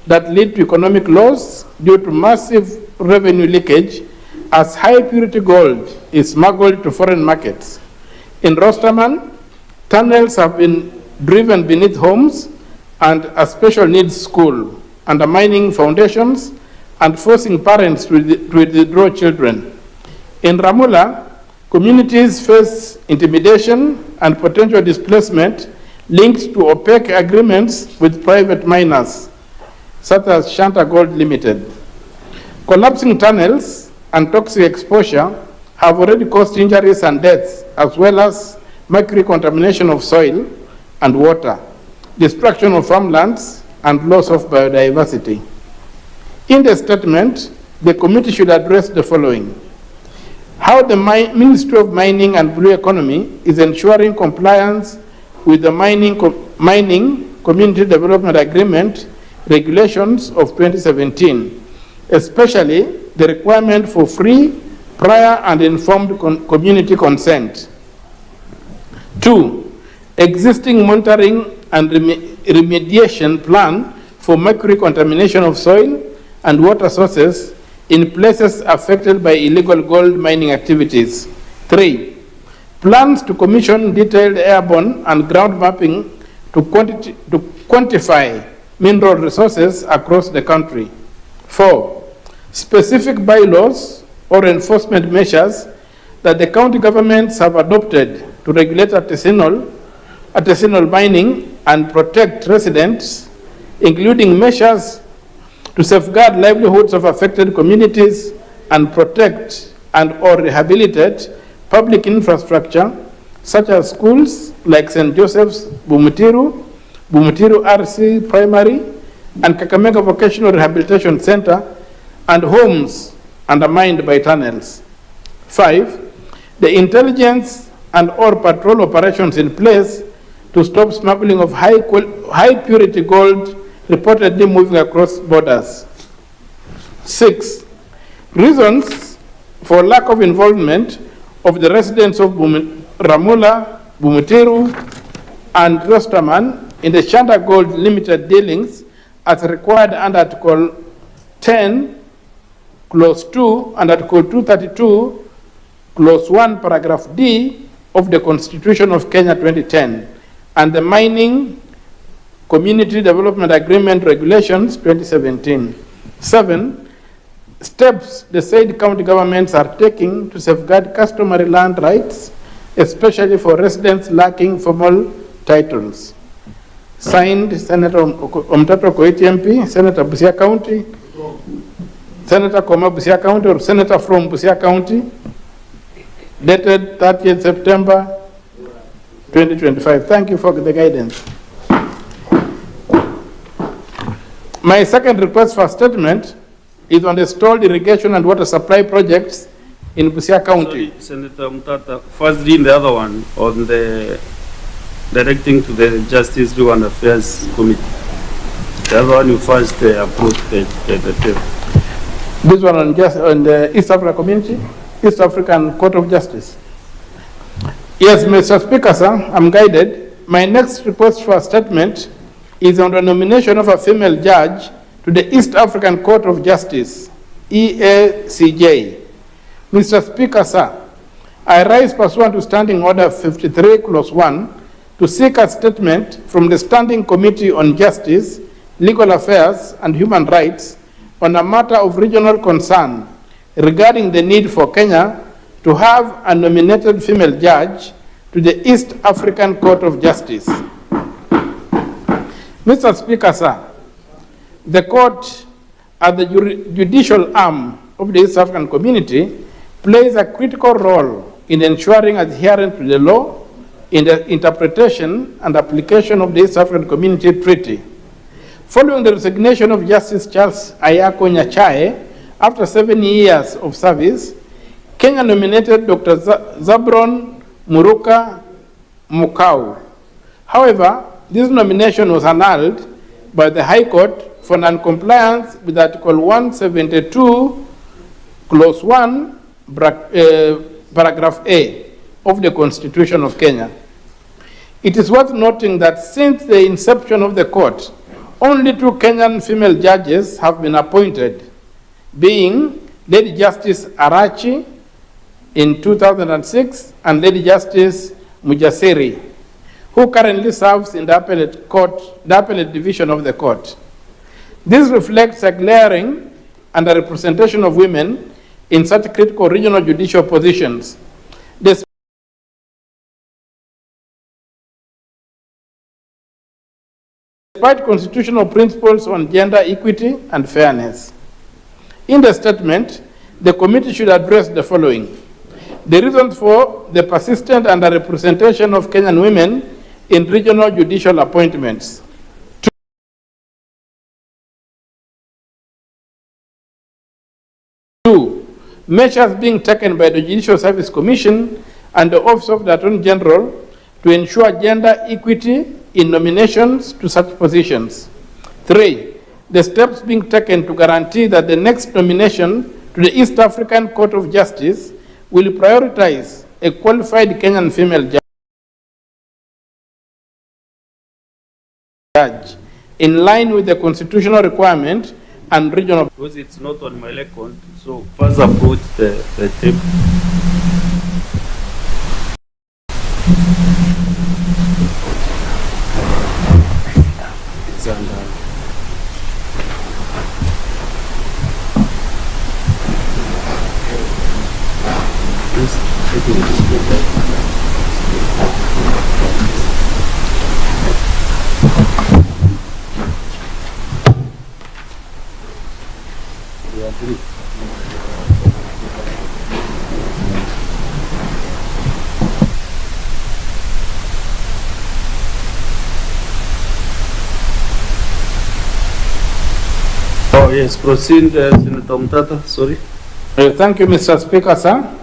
G: that lead to economic loss due to massive revenue leakage as high purity gold is smuggled to foreign markets. In Rosterman, tunnels have been driven beneath homes and a special needs school, undermining foundations and forcing parents to withdraw children. In Ramula, communities face intimidation and potential displacement linked to opaque agreements with private miners, such as Shanta Gold Limited. Collapsing tunnels and toxic exposure have already caused injuries and deaths, as well as mercury contamination of soil and water, destruction of farmlands, and loss of biodiversity. In the statement, the committee should address the following: how the Ministry of Mining and Blue Economy is ensuring compliance with the Mining Community Development Agreement regulations of 2017, especially the requirement for free, prior, and informed community consent. 2, existing monitoring and remediation plan for mercury contamination of soil and water sources in places affected by illegal gold mining activities. 3, plans to commission detailed airborne and ground mapping to quantify mineral resources across the country. 4, specific bylaws or enforcement measures that the county governments have adopted to regulate artisanal mining and protect residents, including measures to safeguard livelihoods of affected communities and protect and or rehabilitate public infrastructure such as schools like St. Joseph's Bumutiro RC Primary, and Kakamega Vocational Rehabilitation Center, and homes undermined by tunnels. 5, the intelligence and or patrol operations in place to stop smuggling of high purity gold reportedly moving across borders. 6, reasons for lack of involvement of the residents of Ramula, Bumutiro, and Rosterman in the Shanta Gold Limited dealings as required under Article 10, Clause 2, and Article 232, Clause 1, Paragraph D of the Constitution of Kenya 2010, and the Mining Community Development Agreement Regulations 2017. 7, steps the said county governments are taking to safeguard customary land rights, especially for residents lacking formal titles. Signed, Senator Omtato Koiti MP, Senator Busia County, Senator Koma Busia County, or Senator from Busia County, dated 30th September
K: 2025. Thank you for the guidance. My second request for statement is on the stalled irrigation and water supply projects in Busia County.
L: Sorry, Senator Mutata, first read the other one on the directing to the Justice, Legal and Affairs Committee. The other one you first approved the
K: This one on the East Africa Community, East African Court of Justice. Yes, Mr. Speaker, sir, I'm guided. My next request for a statement is on the nomination of a female judge to the East African Court of Justice, EACJ. Mr. Speaker, sir, I rise pursuant to Standing Order 53, Clause 1, to seek a statement from the Standing Committee on Justice, Legal Affairs and Human Rights on a matter of regional concern regarding the need for Kenya to have a nominated female judge to the East African Court of Justice. Mr. Speaker, sir, the court, as the judicial arm of the East African community, plays a critical role in ensuring adherence to the law in the interpretation and application of the East African Community Treaty. Following the resignation of Justice Charles Ayako Nyachae after 7 years of service, Kenya nominated Dr. Zabron Muruka Mukau. However, this nomination was annulled by the High Court for non-compliance with Article 172, Clause 1, Paragraph A of the Constitution of Kenya. It is worth noting that since the inception of the court, only 2 Kenyan female judges have been appointed, being Lady Justice Arachi in 2006 and Lady Justice Mujasiri, who currently serves in the appellate division of the court. This reflects a glaring underrepresentation of women in such critical regional judicial positions. Despite constitutional principles on gender equity and fairness. In the statement, the committee should address the following: the reasons for the persistent underrepresentation of Kenyan women in regional judicial appointments. 2, measures being taken by the Judicial Service Commission and the Office of the Attorney General to ensure gender equity in nominations to such positions. 3, the steps being taken to guarantee that the next nomination to the East African Court of Justice will prioritize a qualified Kenyan female judge in line with the constitutional requirement and regional.
L: Because it's not on my record, so first approach the tape. It's under. Oh yes, proceed, Senator Mutata, sorry.
K: Thank you, Mr. Speaker, sir.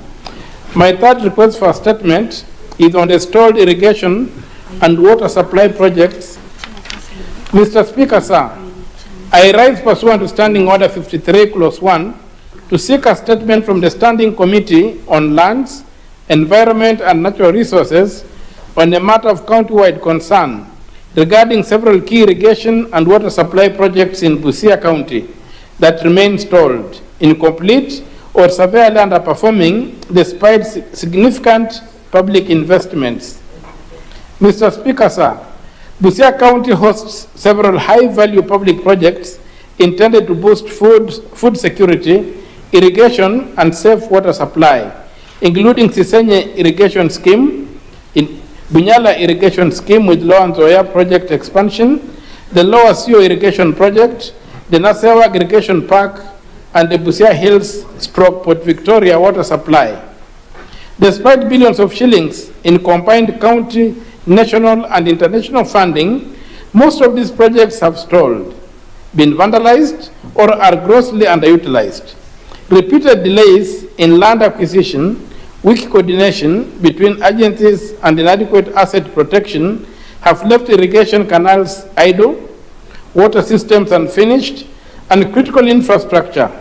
K: My third request for a statement is on the stalled irrigation and water supply projects. Mr. Speaker, sir, I rise pursuant to Standing Order 53, Clause 1, to seek a statement from the Standing Committee on Lands, Environment and Natural Resources on a matter of county-wide concern regarding several key irrigation and water supply projects in Busia County that remain stalled, incomplete, or severely underperforming despite significant public investments. Mr. Speaker, sir, Busia County hosts several high-value public projects intended to boost food security, irrigation, and safe water supply, including Sisenye Irrigation Scheme, Bunyala Irrigation Scheme with Lower Nzoia Project Expansion, the Lower Sio Irrigation Project, the Nasewa Irrigation Park, and the Busia Hills Port Victoria Water Supply. Despite billions of shillings in combined county
G: national and international funding, most of these projects have stalled, been vandalized, or are grossly underutilized. Repeated delays in land acquisition, weak coordination between agencies, and inadequate asset protection have left irrigation canals idle, water systems unfinished, and critical infrastructure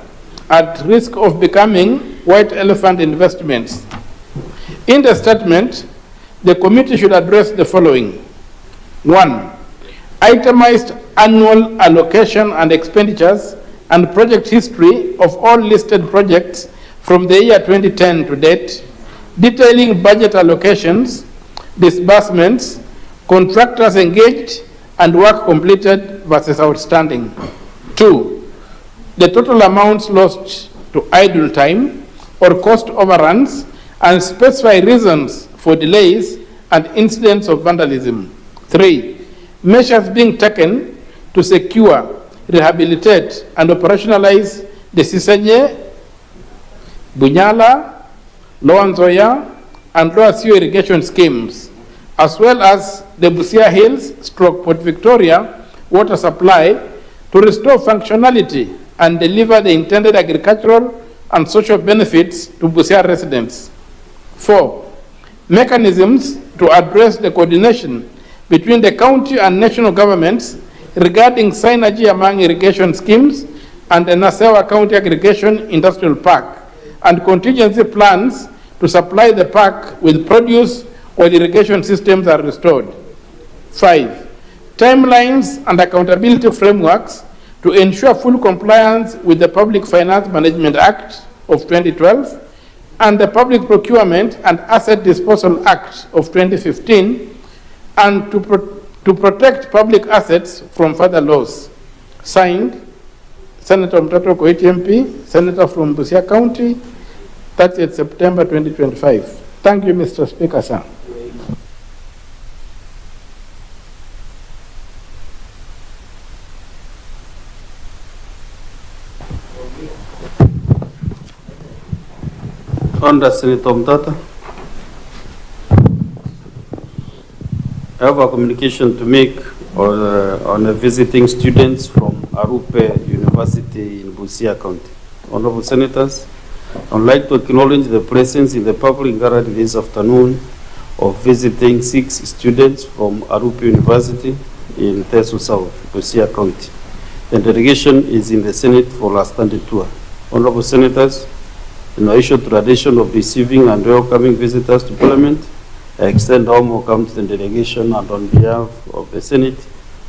G: at risk of becoming white elephant investments. In the statement, the committee should address the following. 1. Itemized annual allocation and expenditures and project history of all listed projects from the year 2010 to date, detailing budget allocations, disbursements, contractors engaged, and work completed versus outstanding. 2. The total amounts lost to idle time or cost overruns, and specify reasons for delays and incidents of vandalism. 3. Measures being taken to secure, rehabilitate, and operationalize the Sisanye, Bunyala, Lower Nzoia, and Lower Sio irrigation schemes, as well as the Busia Hills / Port Victoria water supply to restore functionality and deliver the intended agricultural and social benefits to Busia residents. 4. Mechanisms to address the coordination between the county and national governments regarding synergy among irrigation schemes and the Nasewa County Aggregation Industrial Park, and contingency plans to supply the park with produce while irrigation systems are restored. 5. Timelines and accountability frameworks to ensure full compliance with the Public Finance Management Act of 2012 and the Public Procurement and Asset Disposal Act of 2015, and to protect public assets from further loss. Signed, Senator Mtato Koiti MP, Senator from Busia County, 30th September 2025. Thank you, Mr. Speaker, sir.
L: Under Senator Mtata, I have a communication to make on visiting students from Arupe University in Busia County. Honorable Senators, I would like to acknowledge the presence in the public gallery this afternoon of visiting 6 students from Arupe University in Tesu South, Busia County. The delegation is in the Senate for last standing tour. Honorable Senators, in the ancient tradition of receiving and welcoming visitors to Parliament, I extend warm welcome to the delegation, and on behalf of the Senate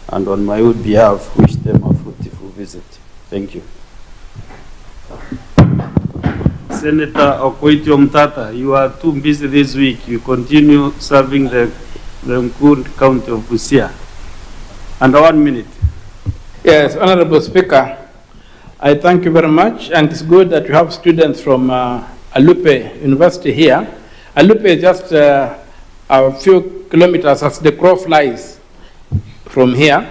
L: and on my own behalf, wish them a fruitful visit. Thank you. Senator Okoitio Mtata, you are too busy this week. You continue serving the Mkuru County of Busia. Under 1 minute.
G: Yes, Honorable Speaker, I thank you very much, and it's good that you have students from Alupe University here. Alupe is just a few kilometers as the crow flies from here,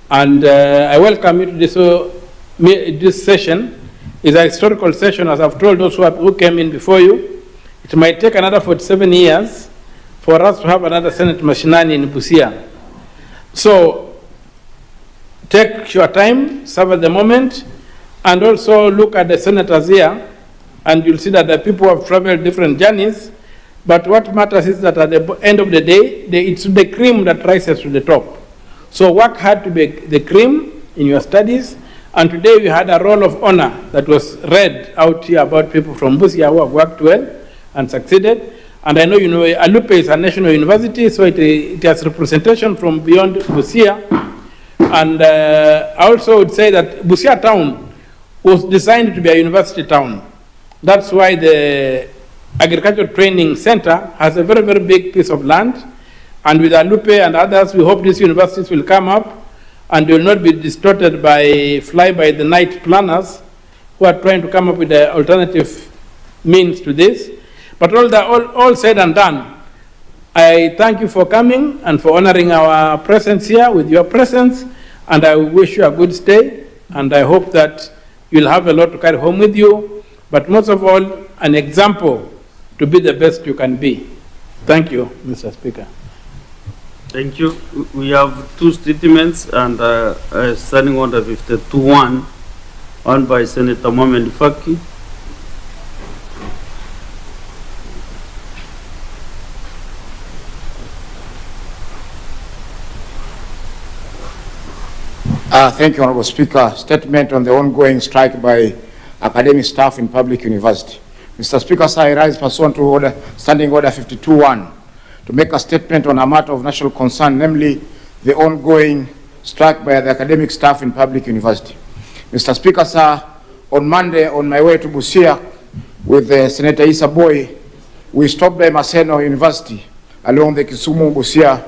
G: and I welcome you to this session. It's a historical session, as I've told those who came in before you. It might take another 47 years for us to have another Senate Mashinani in Busia. So take your time, serve at the moment, and also look at the senators here, and you'll see that the people have traveled different journeys. But what matters is that at the end of the day, it's the cream that rises to the top. So work hard to be the cream in your studies. And today we had a roll of honor that was read out here about people from Busia who have worked well and succeeded. And I know you know Alupe is a national university, so it has representation from beyond Busia. And I also would say that Busia town was designed to be a university town. That's why the Agricultural Training Center has a very, very big piece of land. And with Alupe and others, we hope these universities will come up and will not be distorted by fly-by-the-night planners who are trying to come up with the alternative means to this. But all said and done, I thank you for coming and for honoring our presence here with your presence, and I wish you a good stay, and I hope that you'll have a lot to carry home with you, but most of all, an example to be the best you can be. Thank you, Mr. Speaker.
L: Thank you. We have two statements and Standing Order 52-1, one by Senator Mohamed Faki.
N: Thank you, Honorable Speaker. Statement on the ongoing strike by academic staff in public university. Mr. Speaker, sir, I rise pursuant to Standing Order 52-1 to make a statement on a matter of national concern, namely the ongoing strike by the academic staff in public university. Mr. Speaker, sir, on Monday, on my way to Busia with Senator Issa Boy, we stopped by Mashinani University along the Kisumu-Busia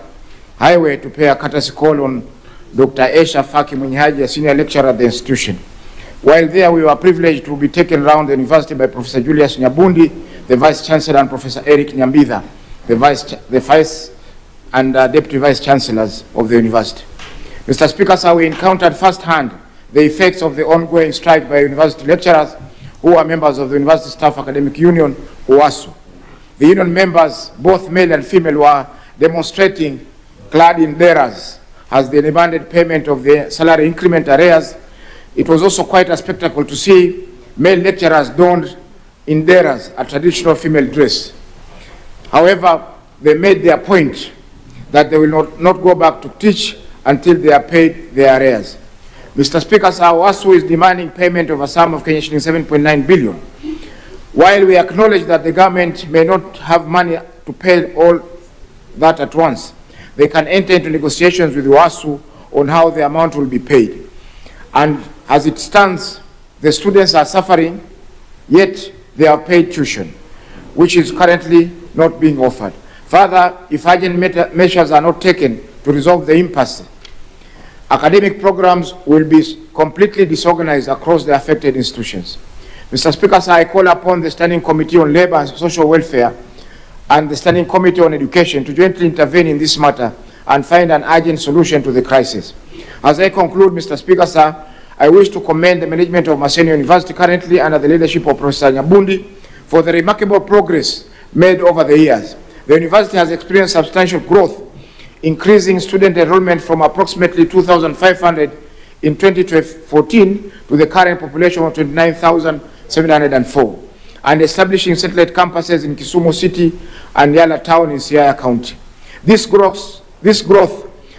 N: highway to pay a courtesy call on Dr. Aisha Faki Munyaji, a senior lecturer at the institution. While there, we were privileged to be taken around the university by Professor Julius Nyabundi, the Vice Chancellor, and Professor Eric Nyambitha, the Vice and Deputy Vice Chancellors of the university. Mr. Speaker, sir, we encountered firsthand the effects of the ongoing strike by university lecturers who are members of the University Staff Academic Union, UASU. The union members, both male and female, were demonstrating clad in bearers as they demanded payment of the salary increment arrears. It was also quite a spectacle to see male lecturers donned in bearers, a traditional female dress. However, they made their point that they will not go back to teach until they are paid their arrears. Mr. Speaker, our ASU is demanding payment of a sum of Kenya shillings 7.9 billion. While we acknowledge that the government may not have money to pay all that at once, they can enter into negotiations with UASU on how the amount will be paid. And as it stands, the students are suffering, yet they are paid tuition, which is currently not being offered. Further, if urgent measures are not taken to resolve the impasse, academic programs will be completely disorganized across the affected institutions. Mr. Speaker, sir, I call upon the Standing Committee on Labor and Social Welfare and the Standing Committee on Education to jointly intervene in this matter and find an urgent solution to the crisis. As I conclude, Mr. Speaker, sir, I wish to commend the management of Mashinani University currently under the leadership of Professor Nyabundi for the remarkable progress made over the years. The university has experienced substantial growth, increasing student enrollment from approximately 2,500 in 2014 to the current population of 29,704, and establishing satellite campuses in Kisumu City and Yala Town in Siaya County. This growth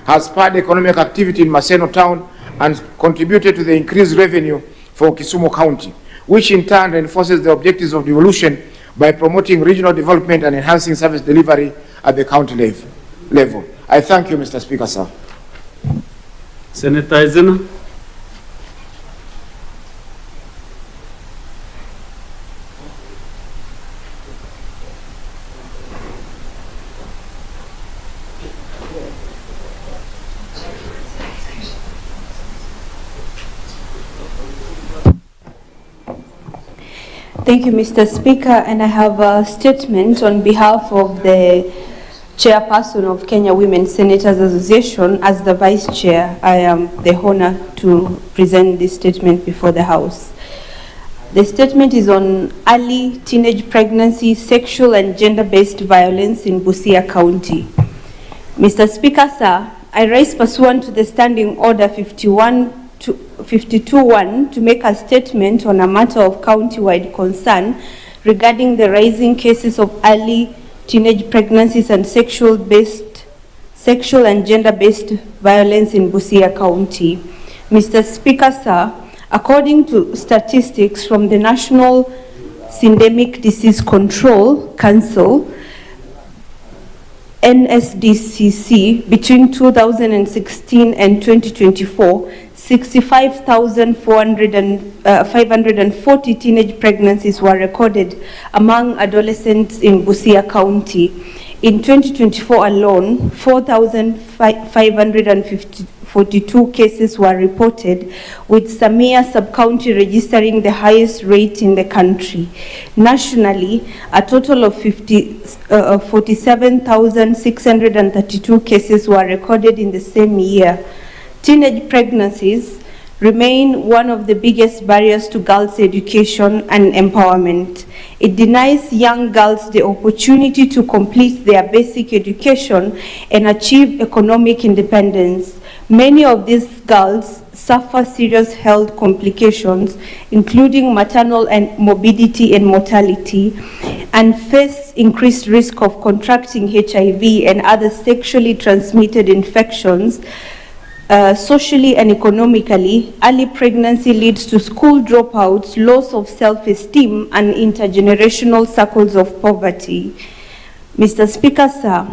N: has spurred economic activity in Maseno Town and contributed to the increased revenue for Kisumu County, which in turn reinforces the objectives of devolution by promoting regional development and enhancing service delivery at the county level. I thank you, Mr. Speaker, sir.
L: Senator Izina.
P: Thank you, Mr. Speaker, and I have a statement on behalf of the Chairperson of Kenya Women Senators Association. As the Vice Chair, I am the honor to present this statement before the House. The statement is on early teenage pregnancy, sexual and gender-based violence in Busia County. Mr. Speaker, sir, I rise pursuant to the Standing Order 52-1 to make a statement on a matter of county-wide concern regarding the rising cases of early teenage pregnancies and sexual and gender-based violence in Busia County. Mr. Speaker, sir, according to statistics from the National Syndemic Disease Control Council, NSDCC, between 2016 and 2024, 65,540 teenage pregnancies were recorded among adolescents in Busia County. In 2024 alone, 4,542 cases were reported, with Samia sub-county registering the highest rate in the country. Nationally, a total of 47,632 cases were recorded in the same year. Teenage pregnancies remain one of the biggest barriers to girls' education and empowerment. It denies young girls the opportunity to complete their basic education and achieve economic independence. Many of these girls suffer serious health complications, including maternal and morbidity and mortality, and face increased risk of contracting HIV and other sexually transmitted infections. Socially and economically, early pregnancy leads to school dropouts, loss of self-esteem, and intergenerational circles of poverty. Mr. Speaker, sir,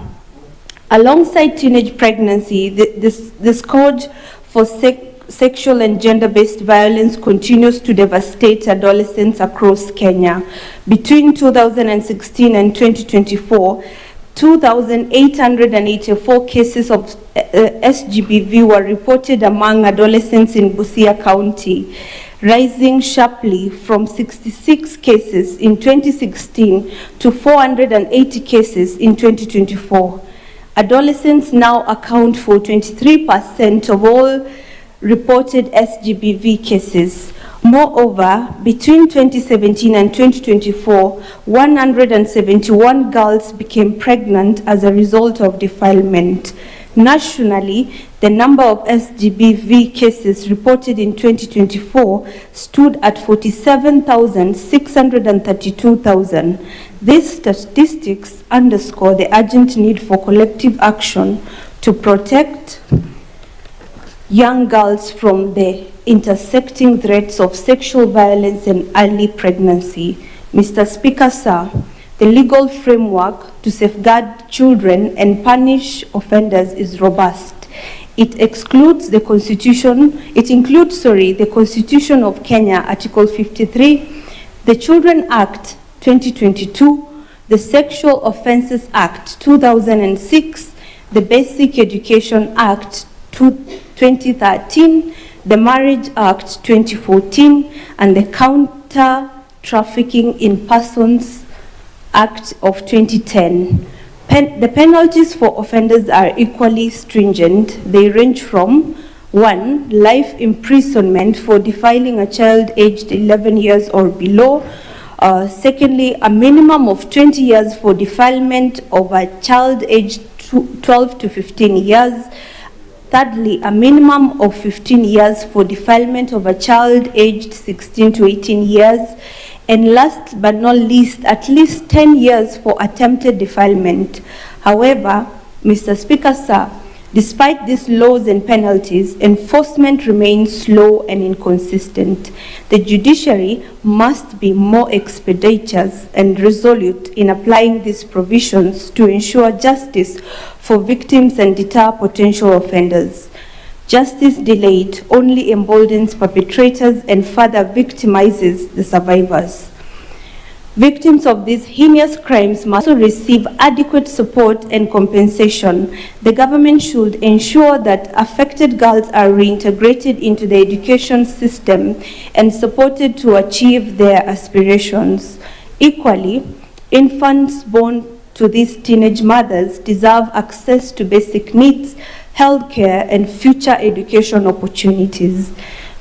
P: alongside teenage pregnancy, the scourge for sexual and gender-based violence continues to devastate adolescents across Kenya. Between 2016 and 2024, 2,884 cases of SGBV were reported among adolescents in Busia County, rising sharply from 66 cases in 2016 to 480 cases in 2024. Adolescents now account for 23% of all reported SGBV cases. Moreover, between 2017 and 2024, 171 girls became pregnant as a result of defilement. Nationally, the number of SGBV cases reported in 2024 stood at 47,632,000. These statistics underscore the urgent need for collective action to protect young girls from the intersecting threats of sexual violence and early pregnancy. Mr. Speaker, sir, the legal framework to safeguard children and punish offenders is robust. It includes the Constitution of Kenya, Article 53, the Children Act 2022, the Sexual Offences Act 2006, the Basic Education Act 2013, the Marriage Act 2014, and the Counter Trafficking in Persons Act of 2010. The penalties for offenders are equally stringent. They range from 1. Life imprisonment for defiling a child aged 11 years or below. Secondly, a minimum of 20 years for defilement of a child aged 12 to 15 years. Thirdly, a minimum of 15 years for defilement of a child aged 16 to 18 years. And last but not least, at least 10 years for attempted defilement. However, Mr. Speaker, sir, despite these laws and penalties, enforcement remains slow and inconsistent. The judiciary must be more expeditious and resolute in applying these provisions to ensure justice for victims and deter potential offenders. Justice delayed only emboldens perpetrators and further victimizes the survivors. Victims of these heinous crimes must also receive adequate support and compensation. The government should ensure that affected girls are reintegrated into the education system and supported to achieve their aspirations. Equally, infants born to these teenage mothers deserve access to basic needs, healthcare, and future education opportunities.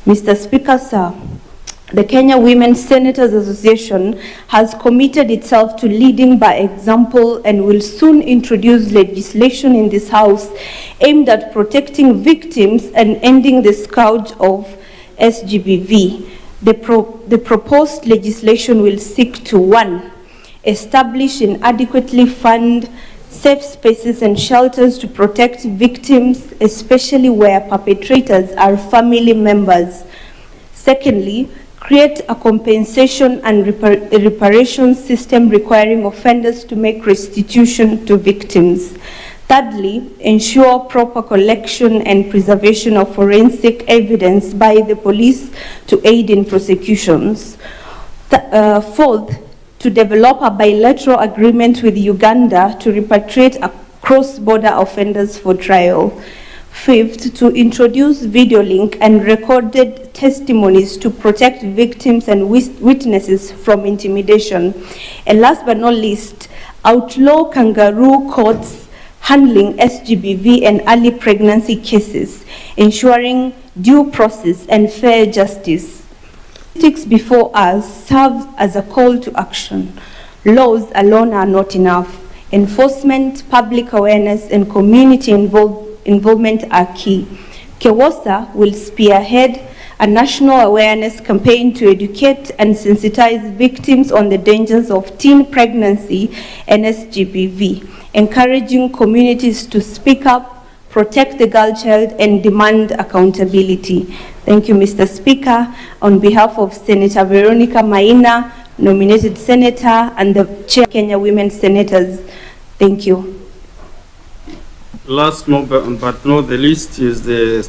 P: Mr. Speaker, sir, the Kenya Women Senators Association has committed itself to leading by example and will soon introduce legislation in this House aimed at protecting victims and ending the scourge of SGBV. The proposed legislation will seek to 1. Establish and adequately fund safe spaces and shelters to protect victims, especially where perpetrators are family members. Secondly, create a compensation and reparation system requiring offenders to make restitution to victims. Thirdly, ensure proper collection and preservation of forensic evidence by the police to aid in prosecutions. Fourth, to develop a bilateral agreement with Uganda to repatriate cross-border offenders for trial. Fifth, to introduce video link and recorded testimonies to protect victims and witnesses from intimidation. And last but not least, outlaw kangaroo courts handling SGBV and early pregnancy cases, ensuring due process and fair justice. statistics before us serve as a call to action. Laws alone are not enough. Enforcement, public awareness, and community involvement are key. KEWOSA will spearhead a national awareness campaign to educate and sensitize victims on the dangers of teen pregnancy and SGBV, encouraging communities to speak up, protect the girl child, and demand accountability. Thank you, Mr. Speaker. On behalf of Senator Veronica Maina, nominated senator, and the chair of Kenya Women Senators, thank you.
L: Last but not the least is the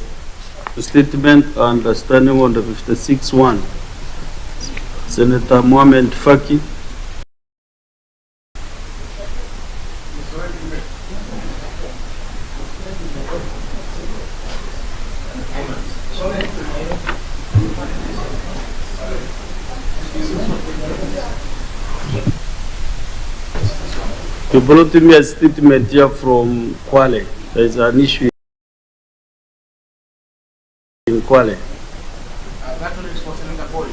L: statement understanding on the 56-1. Senator Mohamed Faki. You brought me a statement here from Kwale. There is an issue in Kwale.
M: That one is for Senator Boy.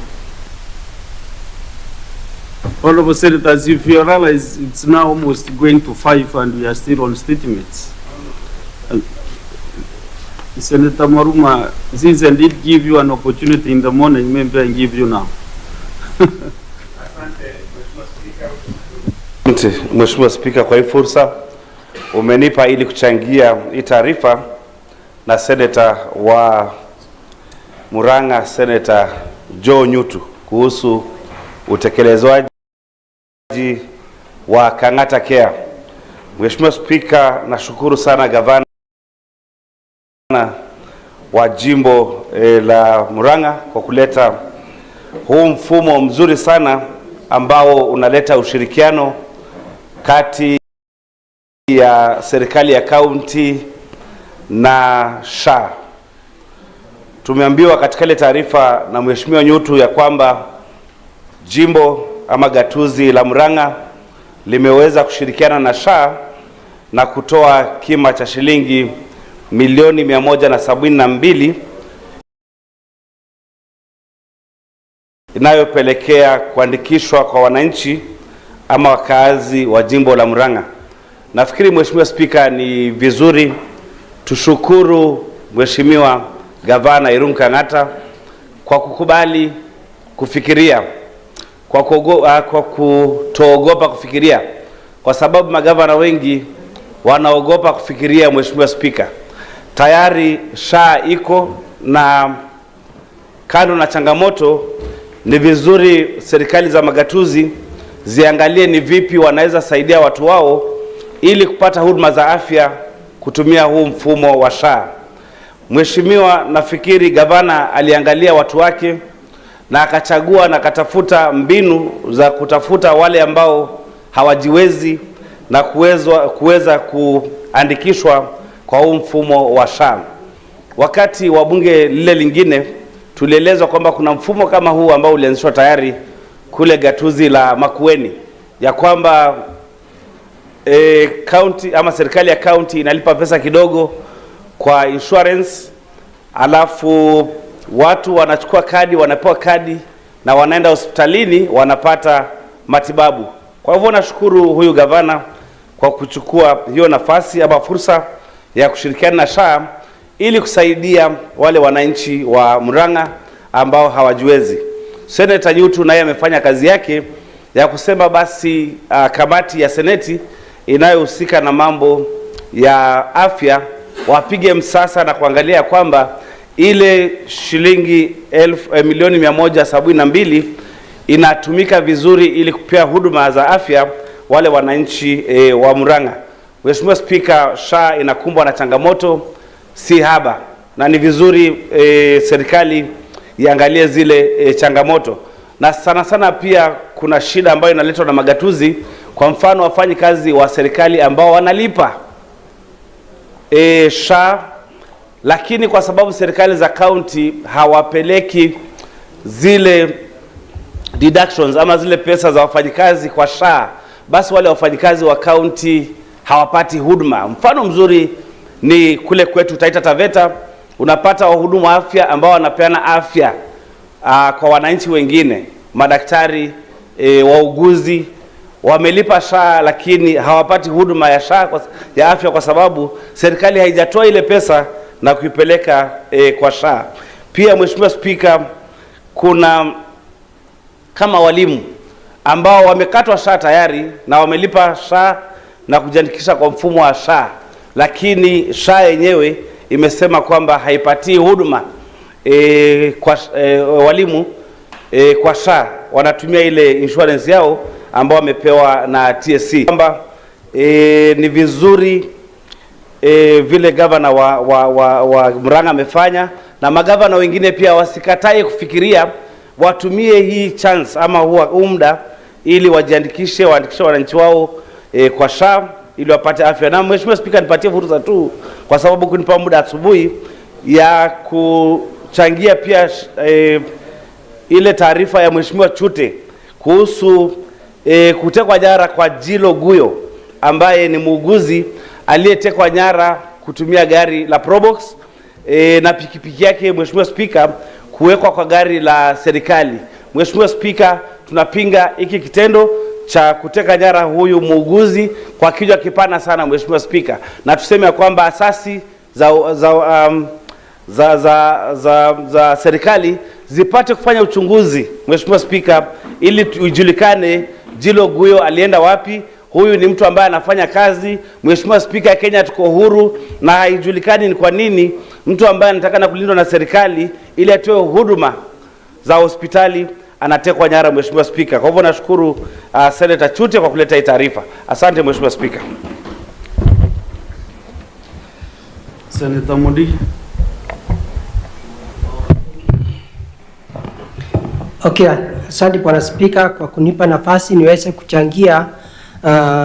L: Honorable Senators, if you realize it's now almost going to 5 and we are still on statements. Senator Maruma, since I did give you an opportunity in the morning, maybe I give you now.
Q: Mheshimiwa Spika, kwa hii fursa umenipa ili kuchangia hii taarifa na Senator wa Murang'a, Senator Joe Nyutu, kuhusu utekelezwaji wa Kang'ata Care. Mheshimiwa Spika, nashukuru sana gavana wa jimbo la Murang'a kwa kuleta huu mfumo mzuri sana ambao unaleta ushirikiano kati ya serikali ya kaunti na SHA. Tumeambiwa katika ile taarifa na Mheshimiwa Nyutu ya kwamba jimbo ama gatuzi la Murang'a limeweza kushirikiana na SHA na kutoa kima cha shilingi milioni 172 inayopelekea kuandikishwa kwa wananchi ama wakazi wa jimbo la Murang'a. Nafikiri Mheshimiwa Spika, ni vizuri tushukuru Mheshimiwa Gavana Irungu Kang'ata kwa kukubali kufikiria, kwa kutoogopa kufikiria, kwa sababu magavana wengi wanaogopa kufikiria. Mheshimiwa Spika, tayari SHA iko, na kando na changamoto, ni vizuri serikali za magatuzi ziangalie ni vipi wanaweza saidia watu wao ili kupata huduma za afya kutumia huu mfumo wa SHA. Mheshimiwa, nafikiri gavana aliangalia watu wake na akachagua na akatafuta mbinu za kutafuta wale ambao hawajiwezi na kuweza kuandikishwa kwa huu mfumo wa SHA. Wakati wa bunge lile lingine tulielezwa kwamba kuna mfumo kama huu ambao ulianzishwa tayari kule gatuzi la Makueni, ya kwamba county ama serikali ya county inalipa pesa kidogo kwa insurance, alafu watu wanachukua kadi, wanapewa kadi na wanaenda hospitalini wanapata matibabu. Kwa hivyo nashukuru huyu gavana kwa kuchukua hiyo nafasi ama fursa ya kushirikiana na SHA ili kusaidia wale wananchi wa Murang'a ambao hawajiwezi. Senator Nyutu naye amefanya kazi yake ya kusema basi kamati ya seneti inayohusika na mambo ya afya wapige msasa na kuangalia kwamba ile shilingi milioni 172 inatumika vizuri ili kupea huduma za afya wale wananchi wa Murang'a. Mheshimiwa Spika, SHA inakumbwa na changamoto si haba, na ni vizuri serikali iangalie zile changamoto, na sana sana pia kuna shida ambayo inaletwa na magatuzi. Kwa mfano, wafanyikazi wa serikali ambao wanalipa SHA, lakini kwa sababu serikali za county hawapeleki zile deductions ama zile pesa za wafanyikazi kwa SHA, basi wale wafanyikazi wa county hawapati huduma. Mfano mzuri ni kule kwetu Taita Taveta, unapata wahudumu wa afya ambao wanapeana afya kwa wananchi wengine, madaktari, wauguzi wamelipa SHA lakini hawapati huduma ya SHA ya afya kwa sababu serikali haijatoa ile pesa na kuipeleka kwa SHA. Pia Mheshimiwa Spika, kuna kama walimu ambao wamekatwa SHA tayari na wamelipa SHA na kujiandikisha kwa mfumo wa SHA, lakini SHA yenyewe imesema kwamba haipatii huduma kwa walimu kwa SHA, wanatumia ile insurance yao ambao wamepewa na TSC. Kwamba ni vizuri vile gavana wa Murang'a amefanya, na magavana wengine pia wasikatae kufikiria, watumie hii chance ama huu muda ili waandikishe wananchi wao kwa SHA ili wapate afya. Na Mheshimiwa Spika, nipatie fursa tu kwa sababu kunipa muda asubuhi ya kuchangia pia ile taarifa ya Mheshimiwa Chute kuhusu kutekwa nyara kwa Jilo Guyo ambaye ni muuguzi aliyetekwa nyara kutumia gari la Probox na pikipiki yake, Mheshimiwa Spika, kuwekwa kwa gari la serikali. Mheshimiwa Spika, tunapinga hiki kitendo cha kuteka nyara huyu muuguzi kwa kichwa kipana sana, Mheshimiwa Spika, na tuseme kwamba asasi za serikali zipate kufanya uchunguzi, Mheshimiwa Spika, ili tujulikane Jilo Guyo alienda wapi. Huyu ni mtu ambaye anafanya kazi, Mheshimiwa Spika, Kenya tuko huru na haijulikani ni kwa nini mtu ambaye anataka kulindwa na serikali ili atoe huduma za hospitali anatekwa nyara, Mheshimiwa Spika. Kwa hivyo nashukuru Senator Chute kwa kuleta hii taarifa. Asante Mheshimiwa Spika.
L: Senator Mudi.
R: Okay, asante Bwana Spika kwa kunipa nafasi niweze kuchangia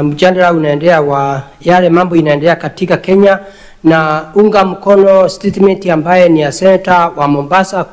R: mjadala unaendelea wa yale mambo inaendelea katika Kenya, na unga mkono statement ambaye ni ya Senator wa Mombasa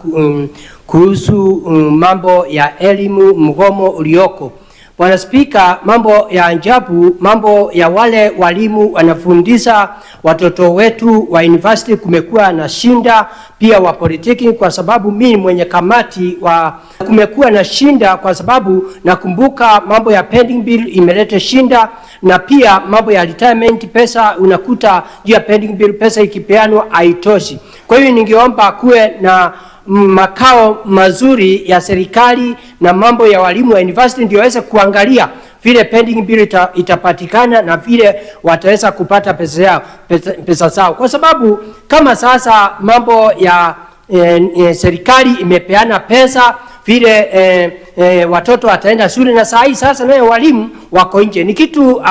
R: kuhusu mambo ya elimu mgomo ulioko. Bwana Spika, mambo ya ajabu, mambo ya wale walimu wanafundisha watoto wetu wa university kumekuwa na shinda, pia wa polytechnic, kwa sababu mimi mwenye kamati wa kumekuwa na shinda kwa sababu nakumbuka mambo ya pending bill imeleta shinda, na pia mambo ya retirement pesa unakuta juu ya pending bill pesa ikipeanwa haitoshi. Kwa hiyo ningeomba kuwe na makao mazuri ya serikali na mambo ya walimu wa university ndio waweze kuangalia vile pending bill itapatikana na vile wataweza kupata pesa zao, kwa sababu kama sasa mambo ya serikali imepeana pesa vile watoto wataenda shule, na saa hii sasa nayo walimu wako nje. Ni kitu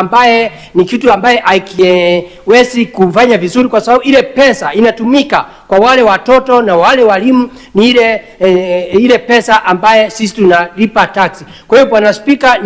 R: ambaye haiwezi kufanya vizuri, kwa sababu ile pesa inatumika kwa wale watoto na wale walimu ni ile pesa ambaye sisi tunalipa tax. Kwa hiyo Bwana Spika,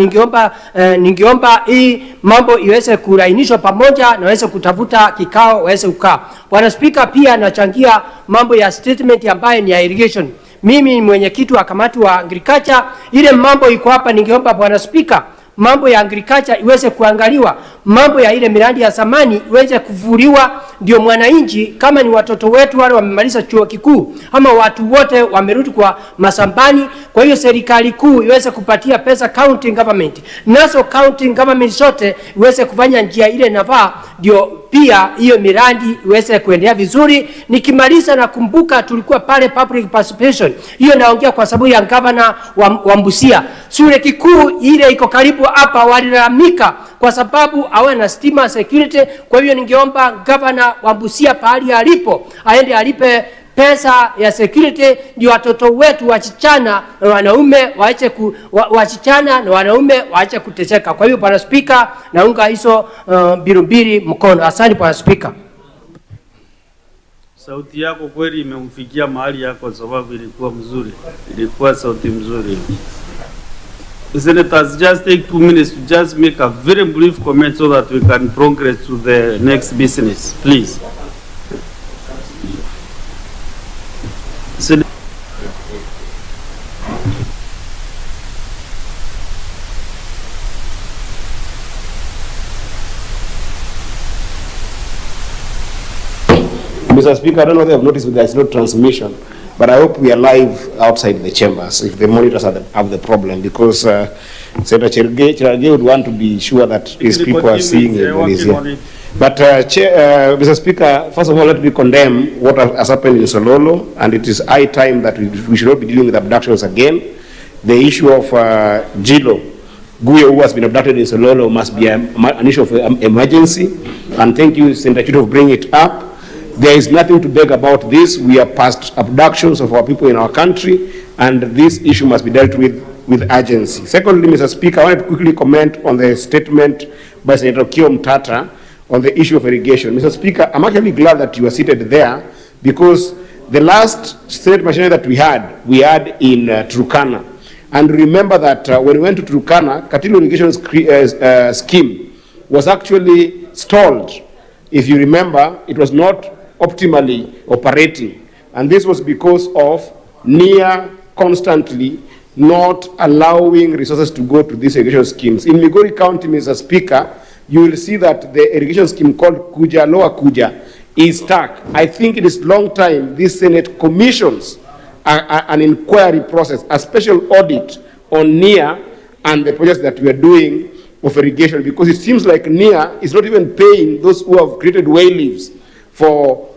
R: ningeomba hii mambo iweze kulainishwa pamoja na waweze kutafuta kikao waweze kukaa. Bwana Spika, pia nachangia mambo ya statement ambaye ni ya irrigation. Mimi ni mwenyekiti wa kamati wa agriculture. Ile mambo iko hapa, ningeomba Bwana Spika, mambo ya agriculture iweze kuangaliwa, mambo ya ile miradi ya zamani iweze kuvuliwa, ndio mwananchi kama ni watoto wetu wale wamemaliza chuo kikuu ama watu wote wamerudi kwa masambani. Kwa hiyo serikali kuu iweze kupatia pesa county government, naso county government zote iweze kufanya njia ile nafaa, ndio pia hiyo miradi iweze kuendelea vizuri. Nikimaliza nakumbuka tulikuwa pale public participation, hiyo naongea kwa sababu ya governor wa Busia. Shule kikuu ile iko karibu hapa walilalamika kwa sababu hawana stima security. Kwa hiyo ningeomba governor wa Busia pahali alipo aende alipe pesa ya security, ndio watoto wetu wasichana na wanaume wasichana na wanaume waache kuteseka. Kwa hiyo Bwana Spika, naunga hizo birumbiri mkono. Asante Bwana Spika.
L: Sauti yako kweli imemfikia mahali yako, sababu ilikuwa mzuri, ilikuwa sauti mzuri. Senators, just take 2 minutes to just make a very brief comment so that we can progress to the next business, please.
I: Mr. Speaker, I don't know if they have noticed, but there is no transmission.
S: But I hope we are live outside the chambers if the monitors have the problem, because Senator Cherage would want to be sure that his people are seeing it when he's here. But Mr. Speaker, first of all, let me condemn what has happened in Sololo, and it is high time that we should not be dealing with abductions again. The issue of Gilo Guyo, who has been abducted in Sololo, must be an issue of emergency, and thank you, Senator Chito, for bringing it up. There is nothing to beg about this. We are past abductions of our people in our country, and this issue must be dealt with urgency. Secondly, Mr. Speaker, I want to quickly comment on the statement by Senator Kiom Tata on the issue of irrigation. Mr. Speaker, I'm actually glad that you are seated there, because the last state machinery that we had in Turkana. And remember that when we went to Turkana, Katilu irrigation scheme was actually stalled. If you remember, it was not optimally operating. And this was because of NIA constantly not allowing resources to go to these irrigation schemes. In Migori County, Mr. Speaker, you will see that the irrigation scheme called Kuja, Lower Kuja, is stuck. I think it is long time this Senate commissions an inquiry process, a special audit on NIA and the projects that we are doing of irrigation, because it seems like NIA is not even paying those who have created way leaves for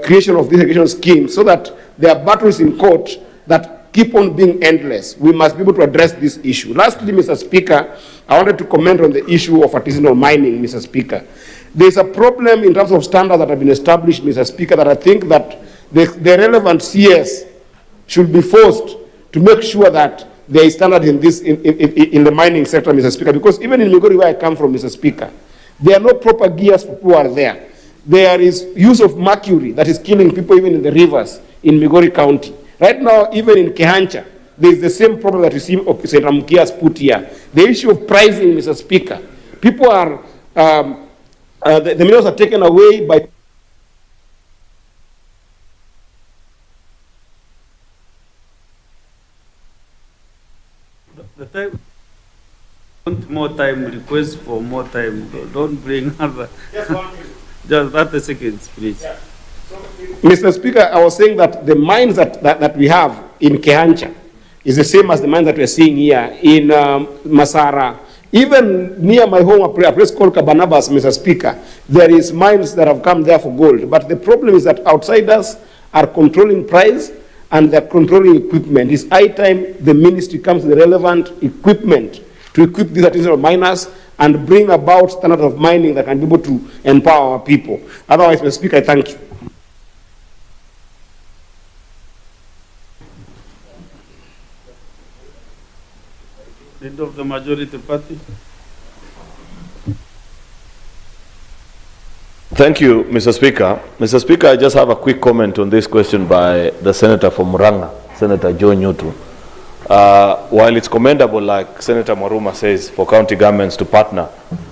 S: creation of this irrigation scheme, so that there are battles in court that keep on being endless. We must be able to address this issue. Lastly, Mr. Speaker, I wanted to comment on the issue of artisanal mining, Mr. Speaker. There's a problem in terms of standards that have been established, Mr. Speaker, that I think that the relevant CS should be forced to make sure that there is standard in this in the mining sector, Mr. Speaker, because even in Migori, where I come from, Mr. Speaker, there are no proper gears for who are there. There is use of mercury that is killing people even in the rivers in Migori County. Right now, even in Kehancha, there is the same problem that you see Senator Mukia has put here. The issue of pricing, Mr. Speaker. People are, the minerals are taken away by
L: the time. Want more time, request for more time. Don't bring other. Just 30 seconds, please. Yeah.
S: Mr. Speaker, I was saying that the mines that we have in Kehancha is the same as the mines that we're seeing here in Masara. Even near my home, a place called Kabanabas, Mr. Speaker, there is mines that have come there for gold. But the problem is that outsiders are controlling price and they're controlling equipment. It's high time the ministry comes with the relevant equipment to equip these artisanal miners and bring about standards of mining that can be able to empower our people. Otherwise, Mr. Speaker, I thank you.
L: Leader of the majority party.
E: Thank you, Mr. Speaker. Mr. Speaker, I just have a quick comment on this question by the Senator from Muranga, Senator Joe Nyutu. While it's commendable, like Senator Maruma says, for county governments to partner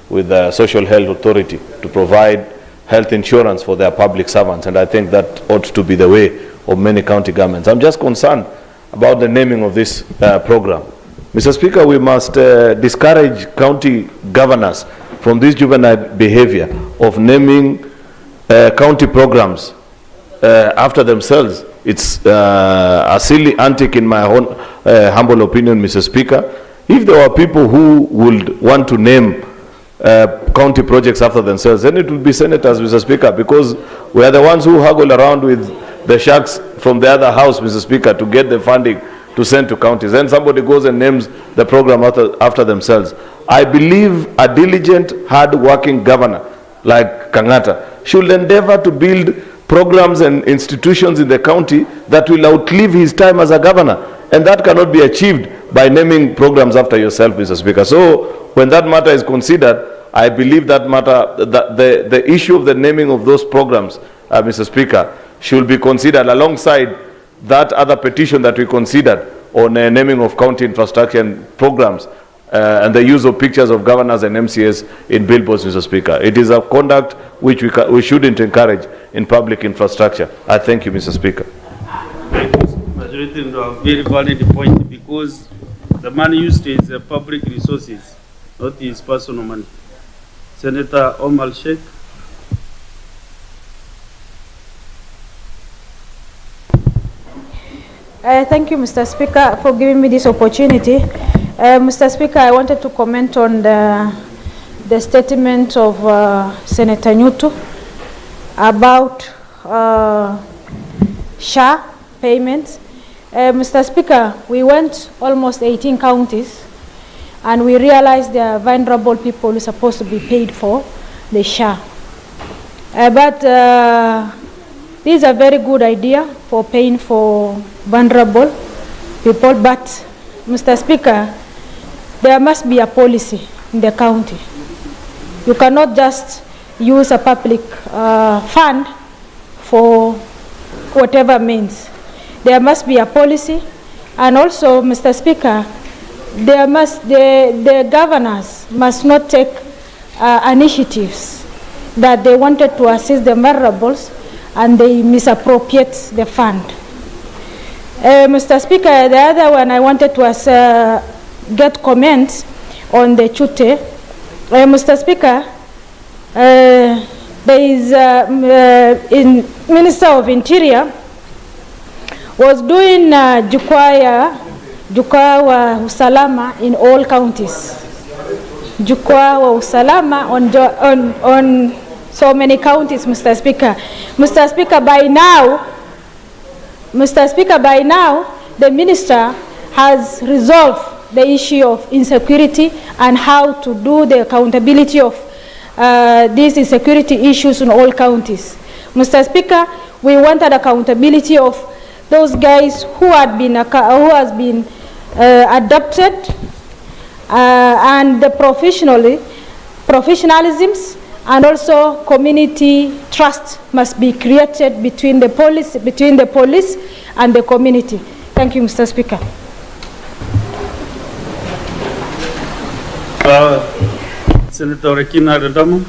E: with the Social Health Authority to provide health insurance for their public servants, and I think that ought to be the way of many county governments. I'm just concerned about the naming of this program. Mr. Speaker, we must discourage county governors from this juvenile behavior of naming county programs after themselves. It's a silly antic in my own humble opinion, Mr. Speaker. If there were people who would want to name county projects after themselves, then it would be senators, Mr. Speaker, because we are the ones who haggle around with the sharks from the other house, Mr. Speaker, to get the funding to send to counties. Then somebody goes and names the program after themselves. I believe a diligent, hard-working governor like Kangata should endeavor to build programs and institutions in the county that will outlive his time as a governor. And that cannot be achieved by naming programs after yourself, Mr. Speaker. So when that matter is considered, I believe that matter, that the issue of the naming of those programs, Mr. Speaker, should be considered alongside that other petition that we considered on naming of county infrastructure and programs and the use of pictures of governors and MCAs in billboards, Mr. Speaker. It is a conduct which we shouldn't encourage in public infrastructure. I thank you, Mr. Speaker.
L: Majority have a very valid point, because the money used is public resources, not his personal money. Senator Omar Sheikh.
T: Thank you, Mr. Speaker, for giving me this opportunity. Mr. Speaker, I wanted to comment on the statement of Senator Nyutu about SHA payments. Mr. Speaker, we went almost 18 counties and we realized there are vulnerable people who are supposed to be paid for the SHA. But this is a very good idea for paying for vulnerable people, but Mr. Speaker, there must be a policy in the county. You cannot just use a public fund for whatever means. There must be a policy, and also, Mr. Speaker, the governors must not take initiatives that they wanted to assist the vulnerables and they misappropriate the fund. Mr. Speaker, the other one I wanted to get comments on the Chute. Mr. Speaker, there is in Minister of Interior was doing jukwaa wa usalama in all counties. Jukwaa wa usalama on so many counties, Mr. Speaker. Mr. Speaker, by now, the minister has resolved the issue of insecurity and how to do the accountability of these insecurity issues in all counties. Mr. Speaker, we wanted accountability of those guys who has been adopted, and the professionalisms and also community trust must be created between the police and the community. Thank you, Mr. Speaker.
L: Senator Rekina Radama.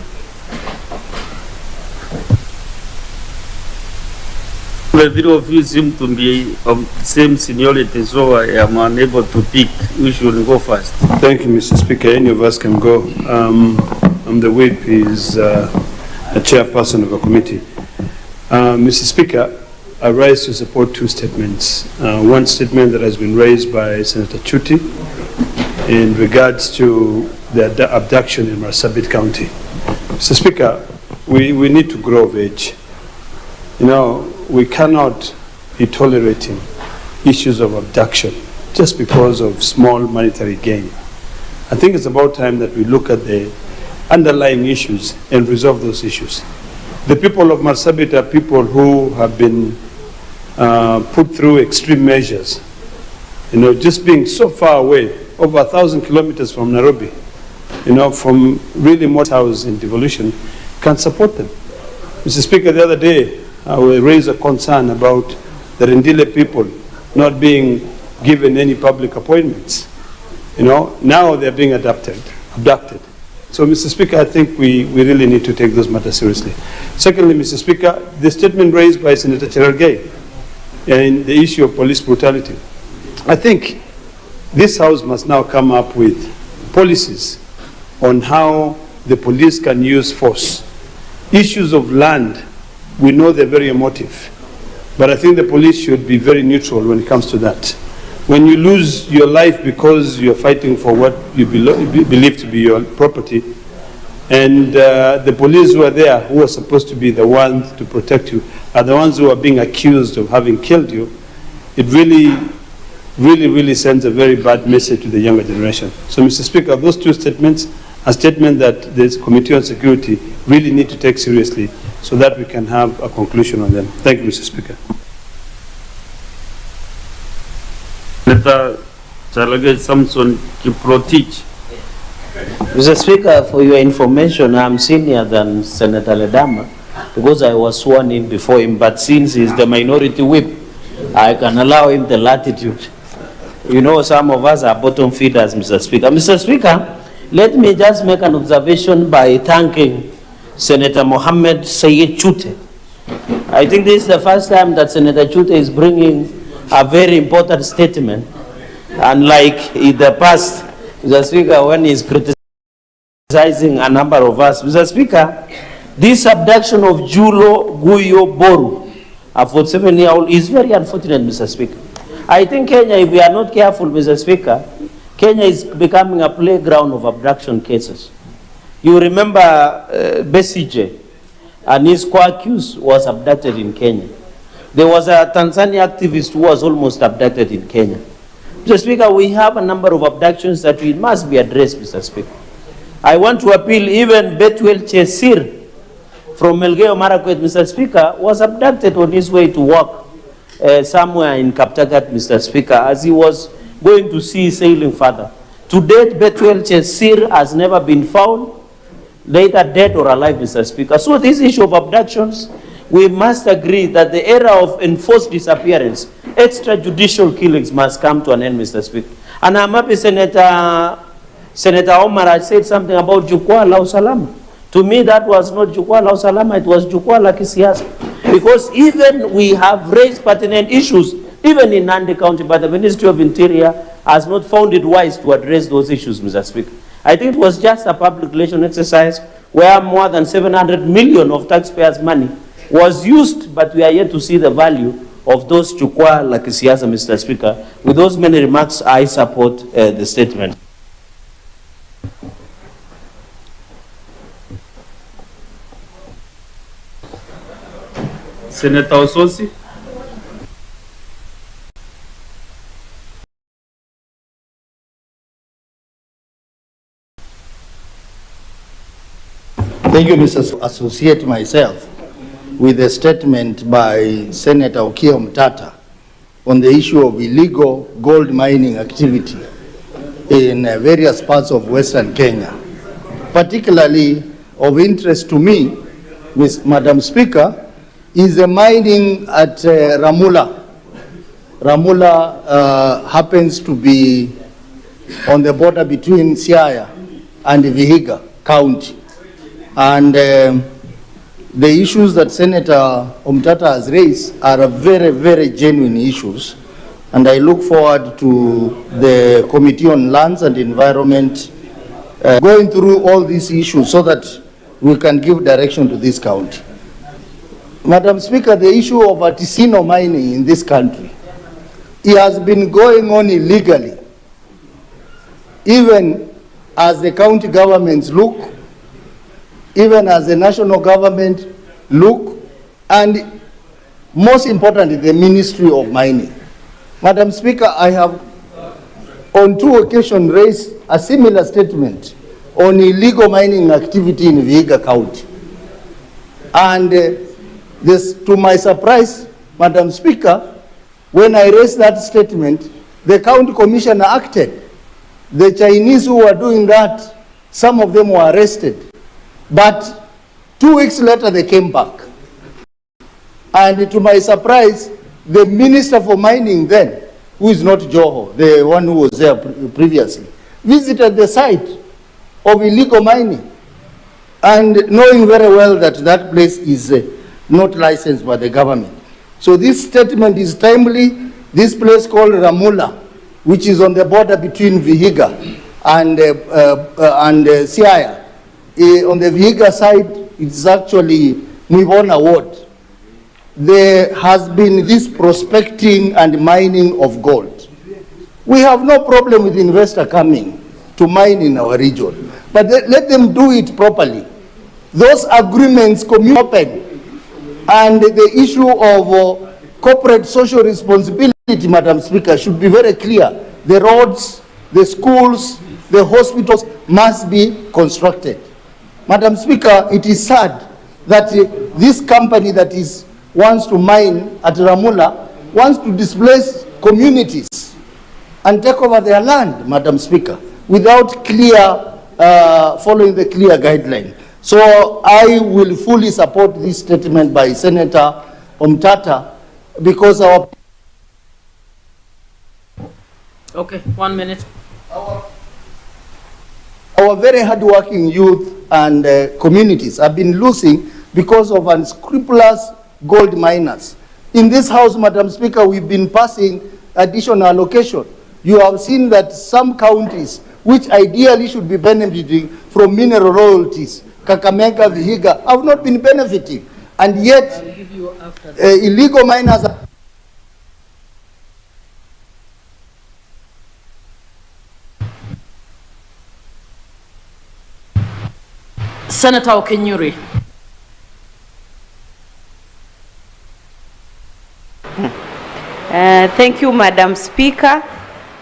L: The three of you seem to be of the same seniority, so I am unable to pick who should go first.
U: Thank you, Mr. Speaker. Any of us can go. I'm the whip, is a chairperson of a committee. Mr. Speaker, I rise to support two statements. One statement that has been raised by Senator Chuti in regards to the abduction in Marsabit County. Mr. Speaker, we need to grow of age. You know, we cannot be tolerating issues of abduction just because of small monetary gain. I think it's about time that we look at the underlying issues and resolve those issues. The people of Marsabit are people who have been put through extreme measures. You know, just being so far away, over 1,000 kilometers from Nairobi, you know, from really more house in devolution, can support them. Mr. Speaker, the other day, I will raise a concern about the Rendile people not being given any public appointments. You know, now they're being abducted. So, Mr. Speaker, I think we really need to take those matters seriously. Secondly, Mr. Speaker, the statement raised by Senator Cherargei and the issue of police brutality. I think this House must now come up with policies on how the police can use force. Issues of land, we know they're very emotive, but I think the police should be very neutral when it comes to that. When you lose your life because you're fighting for what you believe to be your property, and the police who are there, who are supposed to be the ones to protect you, are the ones who are being accused of having killed you, it really sends a very bad message to the younger generation. So, Mr. Speaker, those two statements are statements that the Committee on Security really need to take seriously so that we can have a conclusion on them. Thank you, Mr. Speaker.
L: Senator Chalage Samson Kiprotich.
F: Mr. Speaker, for your information, I'm senior than Senator Ledama because I was sworn in before him, but since he's the minority whip, I can allow him the latitude. You know, some of us are bottom feeders, Mr. Speaker. Mr. Speaker, let me just make an observation by thanking Senator Mohammed Sayed Chute. I think this is the first time that Senator Chute is bringing a very important statement. Unlike in the past, Mr. Speaker, when he's criticizing a number of us. Mr. Speaker, this abduction of Julo Guyo Boru, a 47-year-old, is very unfortunate, Mr. Speaker.
B: I think Kenya, if we are not careful, Mr. Speaker, Kenya is becoming a playground of abduction cases. You remember Besije and his co-accused was abducted in Kenya. There was a Tanzania activist who was almost abducted in Kenya. Mr. Speaker, we have a number of abductions that we must be addressed, Mr. Speaker. I want to appeal even Bethuel Chesir from Melgeo Marakwet, Mr. Speaker, was abducted on his way to work somewhere in Kaptagat, Mr. Speaker, as he was going to see his ailing father. To date, Bethuel Chesir has never been found, either dead or alive, Mr. Speaker. So this issue of abductions, we must agree that the era of enforced disappearance, extrajudicial killings must come to an end, Mr. Speaker. And I'm happy Senator Omar had said something about Jukwaa la Usalama. To me, that was not Jukwaa la Usalama, it was Jukwaa la Kisiasa. Because even we have raised pertinent issues, even in Nandi County, but the Ministry of Interior has not found it wise to address those issues, Mr. Speaker. I think it was just a public relation exercise where more than 700 million of taxpayers' money was used, but we are yet to see the value of those Jukwaa la Kisiasa, Mr. Speaker. With those many remarks, I support the statement.
L: Senator Ososi.
V: Thank you, Mr. Associate myself with a statement by Senator Okiya Omtata on the issue of illegal gold mining activity in various parts of Western Kenya. Particularly of interest to me, Madam Speaker, is the mining at Ramula. Ramula happens to be on the border between Siaya and Vihiga County. And the issues that Senator Omtata has raised are very, very genuine issues. And I look forward to the Committee on Lands and Environment going through all these issues so that we can give direction to this county. Madam Speaker, the issue of artisanal mining in this country, it has been going on illegally, even as the county governments look, even as the national government look, and most importantly, the Ministry of Mining. Madam Speaker, I have on 2 occasions raised a similar statement on illegal mining activity in Vihiga County. And this, to my surprise, Madam Speaker, when I raised that statement, the county commissioner acted. The Chinese who were doing that, some of them were arrested. But 2 weeks later, they came back. And to my surprise, the Minister for Mining then, who is not Joho, the one who was there previously, visited the site of illegal mining, and knowing very well that that place is not licensed by the government. So this statement is timely. This place called Ramula, which is on the border between Vihiga and Siaya. On the Vihiga side, it's actually Mwibona Ward. There has been this prospecting and mining of gold. We have no problem with investor coming to mine in our region, but let them do it properly. Those agreements open. And the issue of corporate social responsibility, Madam Speaker, should be very clear. The roads, the schools, the hospitals must be constructed. Madam Speaker, it is sad that this company that wants to mine at Ramula wants to displace communities and take over their land, Madam Speaker, without following the clear guideline. So I will fully support this statement by Senator Omtata because our...
W: Okay, 1 minute.
V: Our very hardworking youth and communities have been losing because of unscrupulous gold miners. In this house, Madam Speaker, we've been passing additional allocation. You have seen that some counties, which ideally should be benefiting from mineral royalties, Kakamega, Vihiga, have not been benefiting. And yet, illegal miners are...
W: Senator Okenyuri.
C: Thank you, Madam Speaker.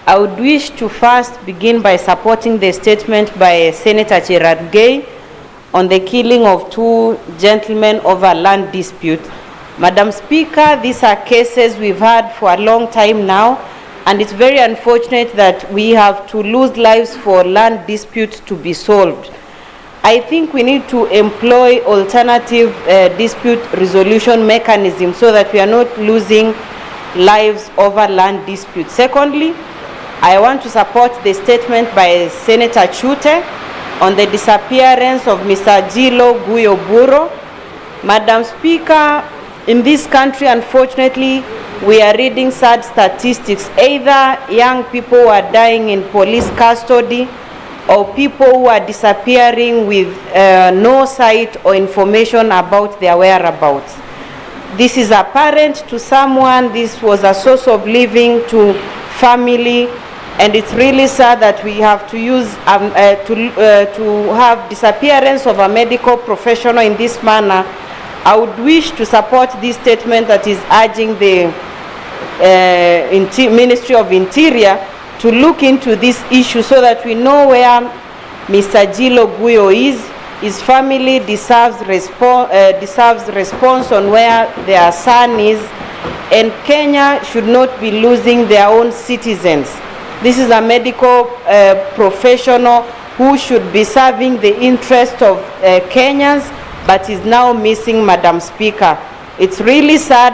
C: I would wish to first begin by supporting the statement by Senator Cherargei on the killing of 2 gentlemen over land dispute. Madam Speaker, these are cases we've had for a long time now, and it's very unfortunate that we have to lose lives for land disputes to be solved. I think we need to employ alternative dispute resolution mechanisms so that we are not losing lives over land disputes. Secondly, I want to support the statement by Senator Chute on the disappearance of Mr. Jilo Guyo Buro. Madam Speaker, in this country, unfortunately, we are reading sad statistics. Either young people who are dying in police custody or people who are disappearing with no sight or information about their whereabouts. This is apparent to someone. This was a source of living to family, and it's really sad that we have to use to have disappearance of a medical professional in this manner. I would wish to support this statement that is urging the Ministry of Interior to look into this issue so that we know where Mr. Jilo Guyo is. His family deserves response on where their son is, and Kenya should not be losing their own citizens. This is a medical professional who should be serving the interest of Kenyans, but is now missing, Madam Speaker. It's really sad.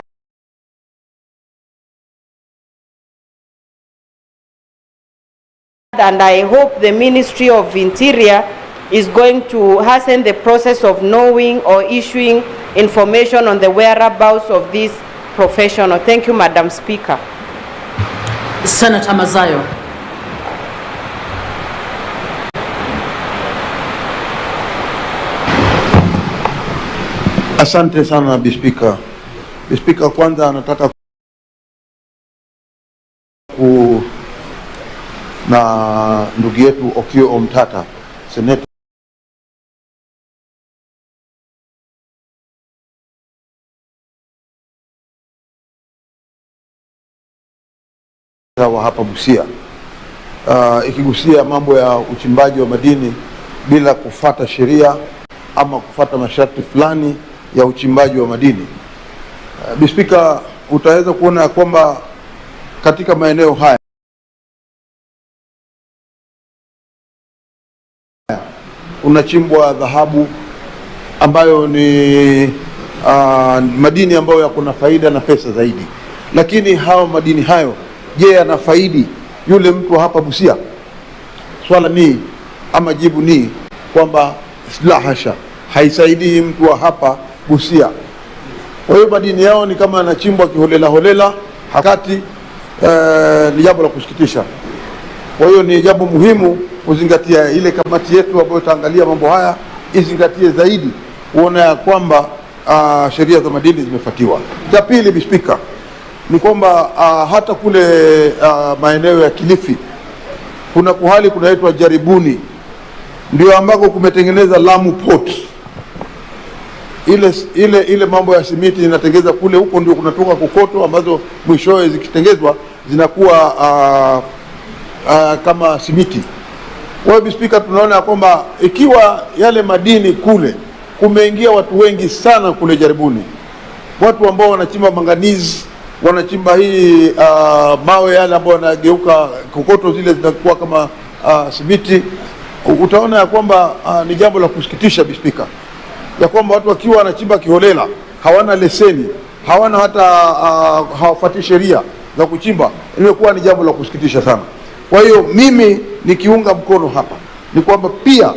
C: And I hope the Ministry of Interior is going to hasten the process of knowing or issuing information on the whereabouts of this professional. Thank you, Madam Speaker.
W: Senator Mazayo.
J: Asante sana Bispika. Bispika, kwanza anataka na ndugu yetu Okiya Omtata, seneta wa hapa Busia, ikigusia mambo ya uchimbaji wa madini bila kufata sheria ama kufata masharti fulani ya uchimbaji wa madini. Bispika, utaweza kuona kwamba katika maeneo haya unachimbwa dhahabu ambayo ni madini ambayo yako na faida na pesa zaidi, lakini hao madini hayo, je, yanafaidi yule mtu hapa Busia? Swala ni ama jibu ni kwamba la hasha, haisaidii mtu wa hapa Busia. Kwa hiyo madini yao ni kama yanachimbwa kiholela holela, hakati ni jambo la kusikitisha. Kwa hiyo ni jambo muhimu kuzingatia. Ile kamati yetu ambayo itaangalia mambo haya izingatie zaidi kuona ya kwamba sheria za madini zimefuatiwa. Cha pili, Bispika, ni kwamba hata kule maeneo ya Kilifi kuna kuhali kunaitwa Jaribuni, ndio ambako kumetengeneza Lamu Port. Ile mambo ya simiti inatengeza kule, huko ndio kunatoka kokoto ambazo mwishowe zikitengezwa zinakuwa kama simiti. Kwa hiyo Bispika, tunaona kwamba ikiwa yale madini kule kumeingia watu wengi sana kule Jaribuni, watu ambao wanachimba manganizi, wanachimba hii mawe yale ambayo yanageuka kokoto zile zinakuwa kama simiti, utaona ya kwamba ni jambo la kusikitisha Bispika, ya kwamba watu wakiwa wanachimba kiholela, hawana leseni, hawana hata hawafuati sheria za kuchimba, imekuwa ni jambo la kusikitisha sana. Kwa hiyo mimi nikiunga mkono hapa ni kwamba pia